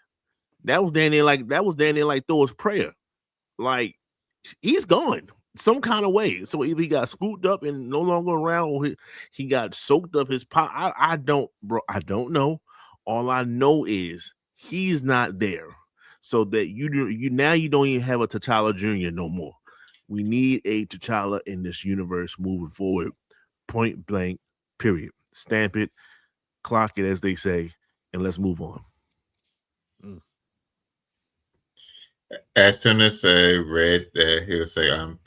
That was down there like Thor's prayer. Like, he's gone some kind of way. So either he got scooped up and no longer around, or he got soaked up his pot. I don't know. All I know is he's not there. So that you don't even have a T'Challa Jr. no more. We need a T'Challa in this universe moving forward. Point blank, period. Stamp it, clock it, as they say, and let's move on. As soon as I read that, he would say, I'm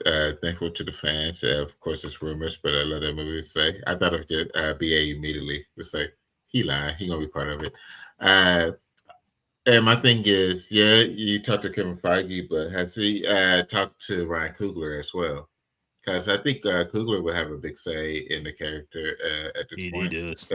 thankful to the fans. Of course, it's rumors, but I let that movie say. I thought of it, BA immediately would say, he lied. He going to be part of it. And my thing is, yeah, you talked to Kevin Feige, but has he talked to Ryan Coogler as well? Because I think Coogler will have a big say in the character at this point. He does.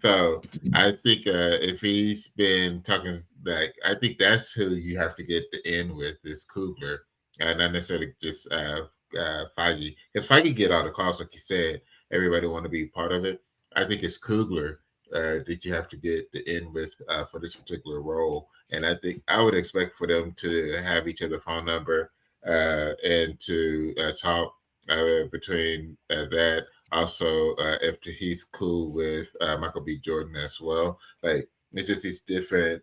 So I think if he's been talking, I think that's who you have to get the end with, is Coogler, not necessarily just Feige. If Feige get all the calls, like you said, everybody want to be part of it. I think it's Coogler that you have to get the end with for this particular role. And I think I would expect for them to have each other's phone number and to talk between that. Also, if he's cool with Michael B. Jordan as well. Like, it's just these different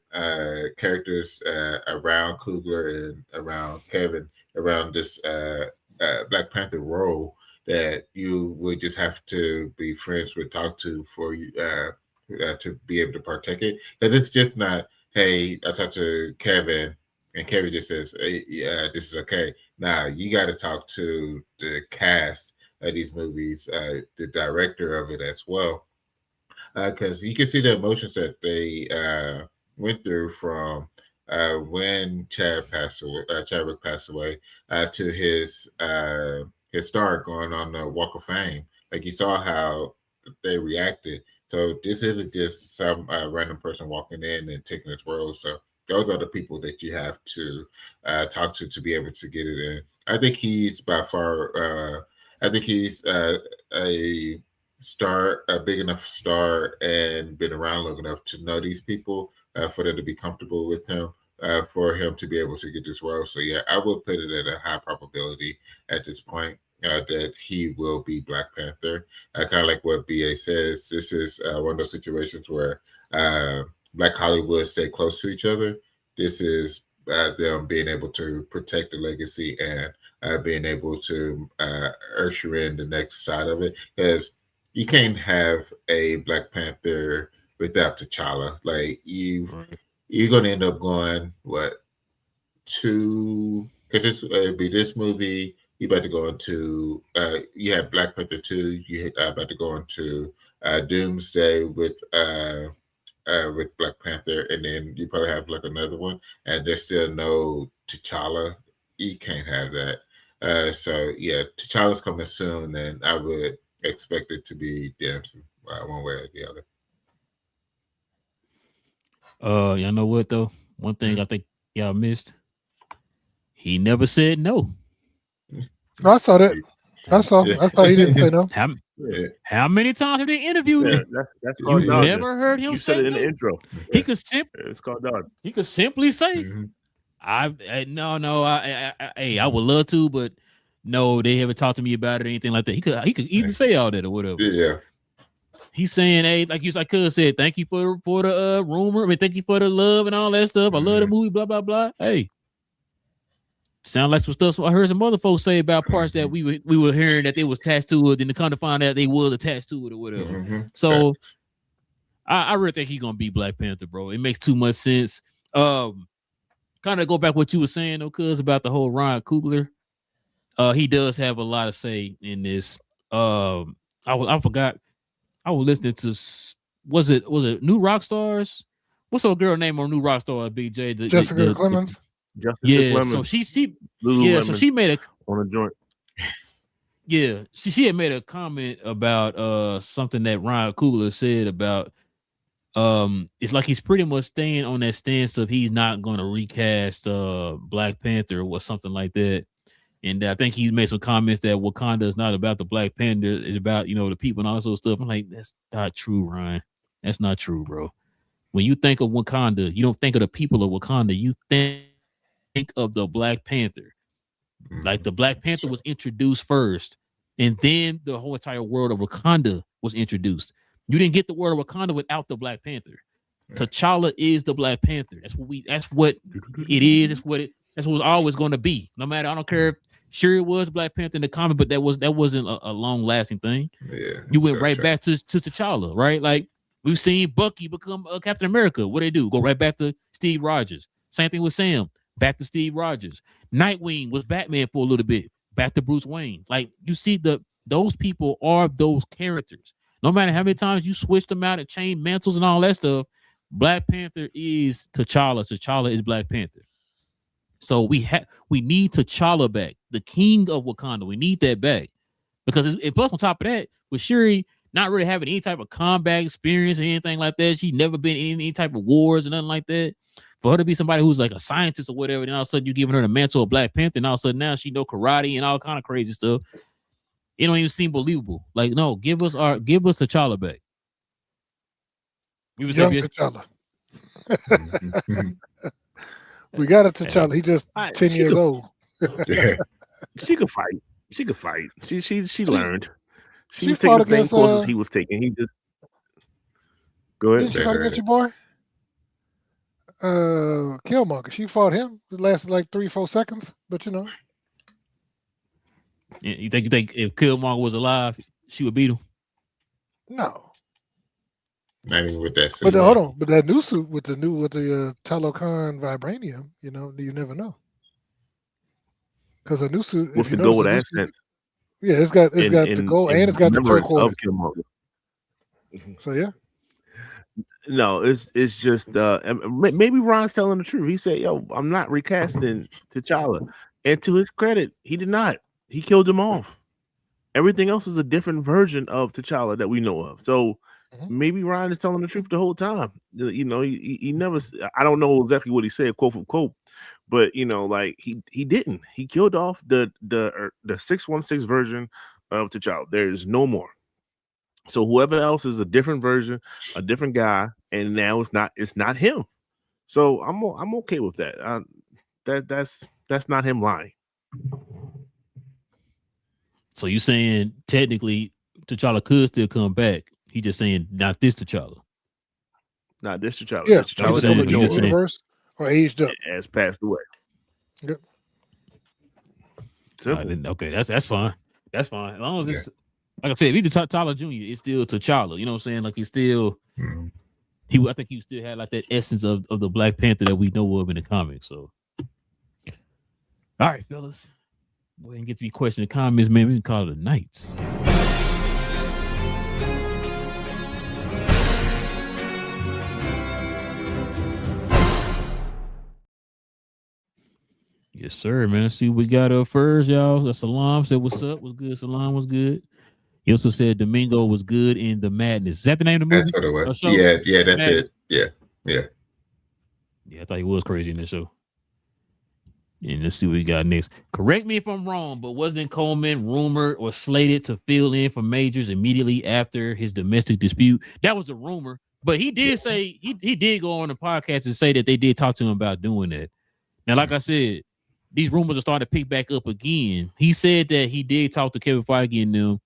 characters around Coogler and around Kevin, around this Black Panther role that you would just have to be friends with, talk to for you to be able to partake it. Because it's just not, hey, I talked to Kevin, and Kevin just says, hey, "Yeah, this is okay." Now you got to talk to the cast of these movies, the director of it as well, because you can see the emotions that they went through from when Chadwick passed away, to his star going on the Walk of Fame. Like you saw how they reacted. So this isn't just some random person walking in and taking his role. So those are the people that you have to talk to be able to get it in. I think he's by far. I think he's a big enough star, and been around long enough to know these people for them to be comfortable with him, for him to be able to get this role. So yeah, I will put it at a high probability at this point that he will be Black Panther. Kind of like what BA says, this is one of those situations where Black Hollywood stay close to each other. This is them being able to protect the legacy and being able to usher in the next side of it, because you can't have a Black Panther without T'Challa. Like you're gonna end up going because it'd be this movie. You about to go into you have Black Panther 2. You about to go into Doomsday with Black Panther, and then you probably have like another one, and there's still no T'Challa. You can't have that. So yeah, T'Challa's coming soon, and I would expect it to be Dempsey, one way or the other. Y'all know what though? One thing I think y'all missed. He never said no. I saw that. I saw he didn't say no. How many times have they interviewed him? That's You never heard him say said it in no? the intro. He could It's called dog. He could simply say, I would love to, but no, they haven't talked to me about it or anything like that. He could easily say all that or whatever. Yeah. He's saying, hey, like I could have said, thank you for the rumor. I mean, thank you for the love and all that stuff. I love the movie, blah, blah, blah. Hey. Sound like some stuff. So I heard some other folks say about parts that we were hearing that they was attached to it, then to come to find out they was attached to it or whatever. So I really think he's gonna be Black Panther, bro. It makes too much sense. Kind of go back what you were saying, though, cuz about the whole Ryan Coogler. He does have a lot of say in this. I forgot. I was listening to was it New Rockstars? What's her girl name on New Rockstars? BJ Jessica Clemens. So she made a on a joint. Yeah, she had made a comment about something that Ryan Coogler said about it's like he's pretty much staying on that stance of he's not going to recast Black Panther or something like that. And I think he made some comments that Wakanda is not about the Black Panther, it's about, the people and all that sort of stuff. I'm like, that's not true, Ryan. That's not true, bro. When you think of Wakanda, you don't think of the people of Wakanda. You think of the Black Panther. Like the Black Panther was introduced first, and then the whole entire world of Wakanda was introduced. You didn't get the word of Wakanda without the Black Panther. T'Challa is the Black Panther. That's what it is. That's what it's always going to be. No matter, I don't care if sure it was Black Panther in the comic, but that wasn't a long lasting thing. Yeah, you went right back to T'Challa, right? Like we've seen Bucky become Captain America. What they do? Go right back to Steve Rogers. Same thing with Sam. Back to Steve Rogers. Nightwing was Batman for a little bit. Back to Bruce Wayne. Like you see, those people are those characters. No matter how many times you switch them out and change mantles and all that stuff, Black Panther is T'Challa. T'Challa is Black Panther. So we need T'Challa back, the king of Wakanda. We need that back because plus on top of that, with Shuri not really having any type of combat experience or anything like that, she's never been in any type of wars or nothing like that. For her to be somebody who's like a scientist or whatever, then all of a sudden you're giving her the mantle of Black Panther, and all of a sudden now she know karate and all kind of crazy stuff. It don't even seem believable. Like, no, give us T'Challa back. We was young T'Challa. We got a T'Challa. He just 10 years old. She could fight. She learned. She was taking the same courses he was taking. He just go ahead. Did she fight against your boy? Killmonger. She fought him. It lasted like 3-4 seconds, but You think if Killmonger was alive, she would beat him? No. Not even with that suit. But hold on, but that new suit with the Talocan vibranium, you never know. Because a new suit with the gold accent. Yeah, it's got the gold and it's got the turquoise. So yeah. No, it's just maybe Ron's telling the truth. He said, "Yo, I'm not recasting T'Challa," and to his credit, he did not. He killed him off. Everything else is a different version of T'Challa that we know of. So maybe Ron is telling the truth the whole time. He never. I don't know exactly what he said, quote for quote, but like he didn't. He killed off the 616 version of T'Challa. There is no more. So whoever else is a different version, a different guy, and now it's not him. So I'm okay with that. That's not him lying. So you saying technically T'Challa could still come back? He just saying not this T'Challa. Not this T'Challa. Yeah, this T'Challa from the universe or aged up. Has passed away. Yep. Okay, that's fine. That's fine. As long as it's like I said, if he's T'Challa Jr., it's still T'Challa. You know what I'm saying? Like he's still I think he still had like that essence of the Black Panther that we know of in the comics. So all right, fellas. Go ahead and get to your question and comments, man. We can call it a night. Yes, sir, man. Let's see what we got up first, y'all. Salam said, "What's up? What's good?" Salam was good. He also said Domingo was good in The Madness. Is that the name of the movie? That's what it was. Yeah, that's Madness. it. Yeah. Yeah, I thought he was crazy in the show. And let's see what we got next. Correct me if I'm wrong, but wasn't Coleman rumored or slated to fill in for Majors immediately after his domestic dispute? That was a rumor, but he did say he did go on the podcast and say that they did talk to him about doing that. Now, like I said, these rumors are starting to pick back up again. He said that he did talk to Kevin Feige and them,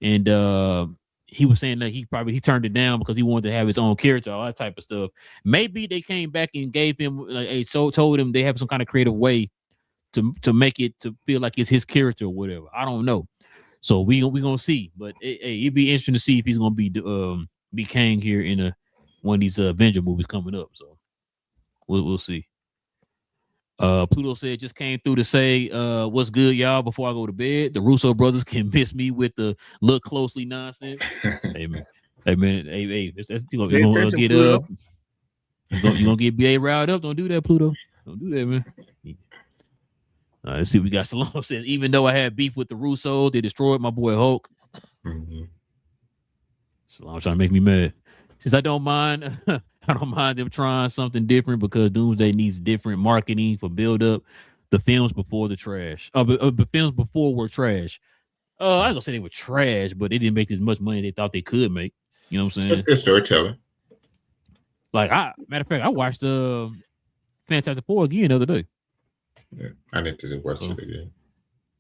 and he was saying that he turned it down because he wanted to have his own character, all that type of stuff. Maybe they came back and gave him told him they have some kind of creative way to make it to feel like it's his character or whatever. I don't know. So we gonna see. But it'd be interesting to see if he's gonna be Kang here in one of these Avenger movies coming up. So we'll see. Pluto said just came through to say what's good, y'all, before I go to bed. The Russo brothers can miss me with the look closely nonsense. Hey man, you're gonna get up. You're gonna get BA riled up. Don't do that, Pluto. Don't do that, man. Let's see. We got Salome said, even though I had beef with the Russos, they destroyed my boy Hulk. Salome trying to make me mad. Since I don't mind, I don't mind them trying something different because Doomsday needs different marketing for build up. The films before the trash. The films before were trash. I ain't gonna say they were trash, but they didn't make as much money they thought they could make. You know what I'm saying? That's good storytelling. Like matter of fact, I watched Fantastic Four again the other day. Yeah, I need to watch it again.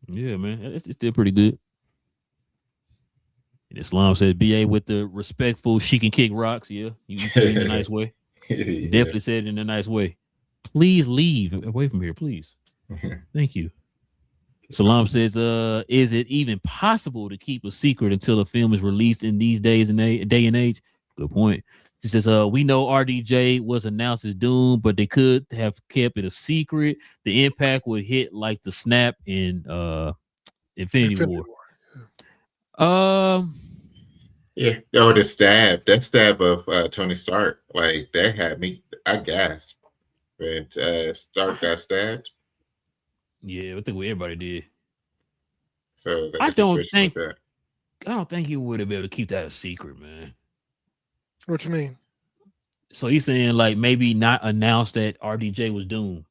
Yeah, man, it's still pretty good. And Islam said, "BA with the respectful, she can kick rocks." Yeah, you said it in a nice way. Definitely said it in a nice way. Please leave away from here, please. Thank you. Salam says, "Is it even possible to keep a secret until a film is released in these days and day and age?" Good point. She says, we know RDJ was announced as Doom, but they could have kept it a secret. The impact would hit like the snap in Infinity War. Yeah, or the stab. That stab of Tony Stark, like that had me. I gasped when Stark got stabbed. Yeah, I think everybody did. So I don't think he would have been able to keep that a secret, man. What you mean? So he's saying like maybe not announce that RDJ was Doom.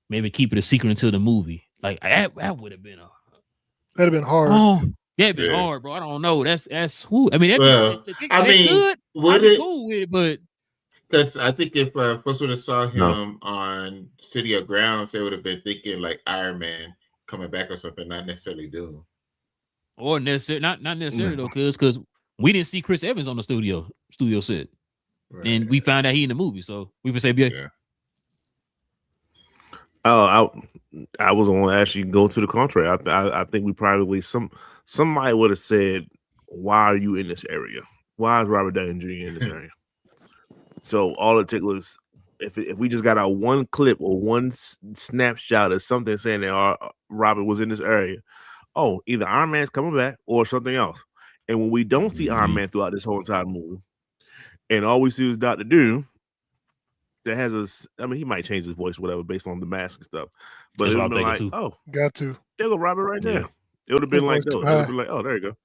Maybe keep it a secret until the movie. Like that would have been that'd have been hard. Oh, that'd been hard, bro. I don't know. That's who. I mean, would it? Cool with it, but because I think if folks would have saw him on City of Grounds, they would have been thinking like Iron Man coming back or something, not necessarily Doom. Or necessarily not necessarily though, because we didn't see Chris Evans on the studio set. Right. And we found out he in the movie, so we would say, yeah. Oh, I was going to actually go to the contrary. I think we probably somebody would have said, "Why are you in this area? Why is Robert Downey Jr. in this area?" So all it took was if we just got our one clip or one snapshot of something saying that Robert was in this area. Oh, either Iron Man's coming back or something else. And when we don't see Iron Man throughout this whole entire movie, and all we see is Dr. Doom, that has he might change his voice, whatever, based on the mask and stuff. But it would have been like, oh, got to. There go Robert right there. It would have been like, no, it would have been like, oh, there you go.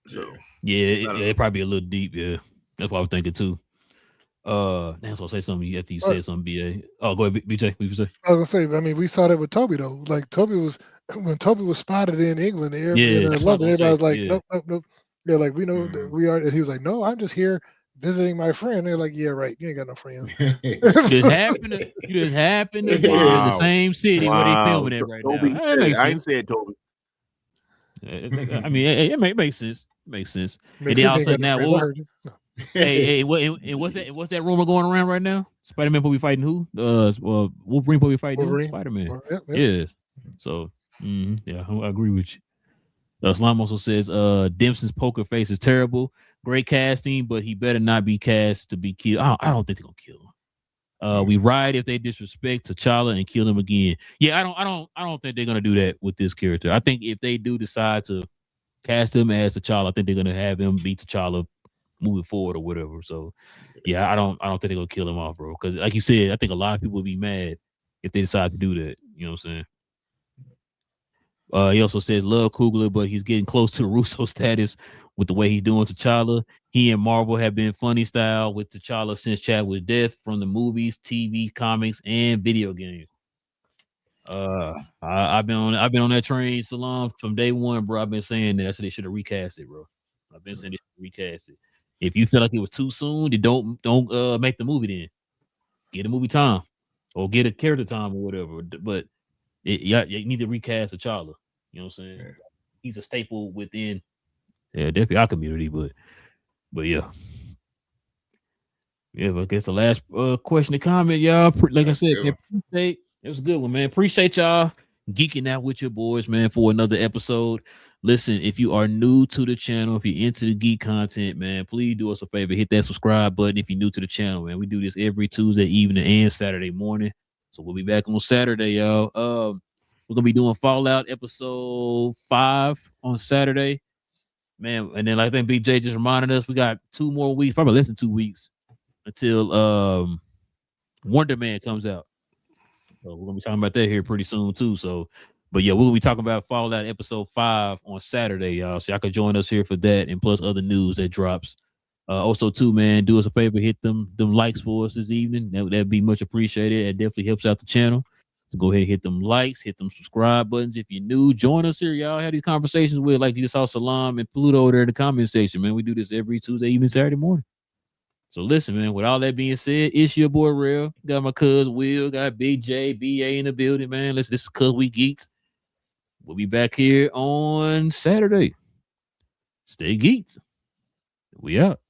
So it'd probably be a little deep. Yeah, that's what I was thinking too. That's what I say something after you said something. BA. Oh, go ahead, BJ. What you say? I was gonna say. I mean, we saw that with Toby though. Like Toby was when Toby was spotted in England, in London. Everybody was like, nope. Yeah, like we know that we are. And he was like, no, I'm just here visiting my friend. They're like, yeah, right. You ain't got no friends. You just happen to be in the same city where they filming it right Toby now. I ain't said Toby. I mean, it makes sense. Makes sense. And then all of a sudden now, what's that rumor going around right now? Spider-Man will be fighting who? Wolverine will be fighting Spider-Man. Yes. So yeah, I agree with you. Slime also says Dempsey's poker face is terrible. Great casting, but he better not be cast to be killed. I don't think they're gonna kill him. We ride if they disrespect T'Challa and kill him again. Yeah, I don't think they're gonna do that with this character. I think if they do decide to cast him as T'Challa, I think they're gonna have him be T'Challa moving forward or whatever. So yeah, I don't think they're gonna kill him off, bro. Because like you said, I think a lot of people would be mad if they decide to do that. You know what I'm saying? He also says love Coogler, but he's getting close to the Russo status with the way he's doing T'Challa. He and Marvel have been funny style with T'Challa since Chadwick's death from the movies, TV, comics, and video games. I've been on that train, Salam, from day one, bro. I've been saying that. I said they should have recast it, bro. I've been saying they should recast it. If you feel like it was too soon, then don't make the movie then. Get a movie time or get a character time or whatever. But you need to recast T'Challa. You know what I'm saying? Yeah. He's a staple within definitely our community, but yeah. Yeah, but I guess the last question and comment, y'all. Like I said, appreciate it was a good one, man. Appreciate y'all geeking out with your boys, man, for another episode. Listen, if you are new to the channel, if you're into the geek content, man, please do us a favor. Hit that subscribe button if you're new to the channel, man. We do this every Tuesday evening and Saturday morning. So we'll be back on Saturday, y'all. We're going to be doing Fallout episode 5 on Saturday. Man, and then like I think BJ just reminded us, we got 2 more weeks, probably less than 2 weeks until Wonder Man comes out. So we're gonna be talking about that here pretty soon too. So, but yeah, we'll be talking about Fallout episode 5 on Saturday, y'all. So y'all can join us here for that, and plus other news that drops. Also, too, man, do us a favor, hit them likes for us this evening. That'd be much appreciated. It definitely helps out the channel. So go ahead and hit them likes, hit them subscribe buttons. If you're new, join us here, y'all. Have these conversations with, like you just saw Salam and Pluto there in the comment section, man. We do this every Tuesday, even Saturday morning. So listen, man, with all that being said, it's your boy Real. Got my cuz Will, got Big J, BA in the building, man. Listen, this is Cuz We Geek'D. We'll be back here on Saturday. Stay geeked. We out.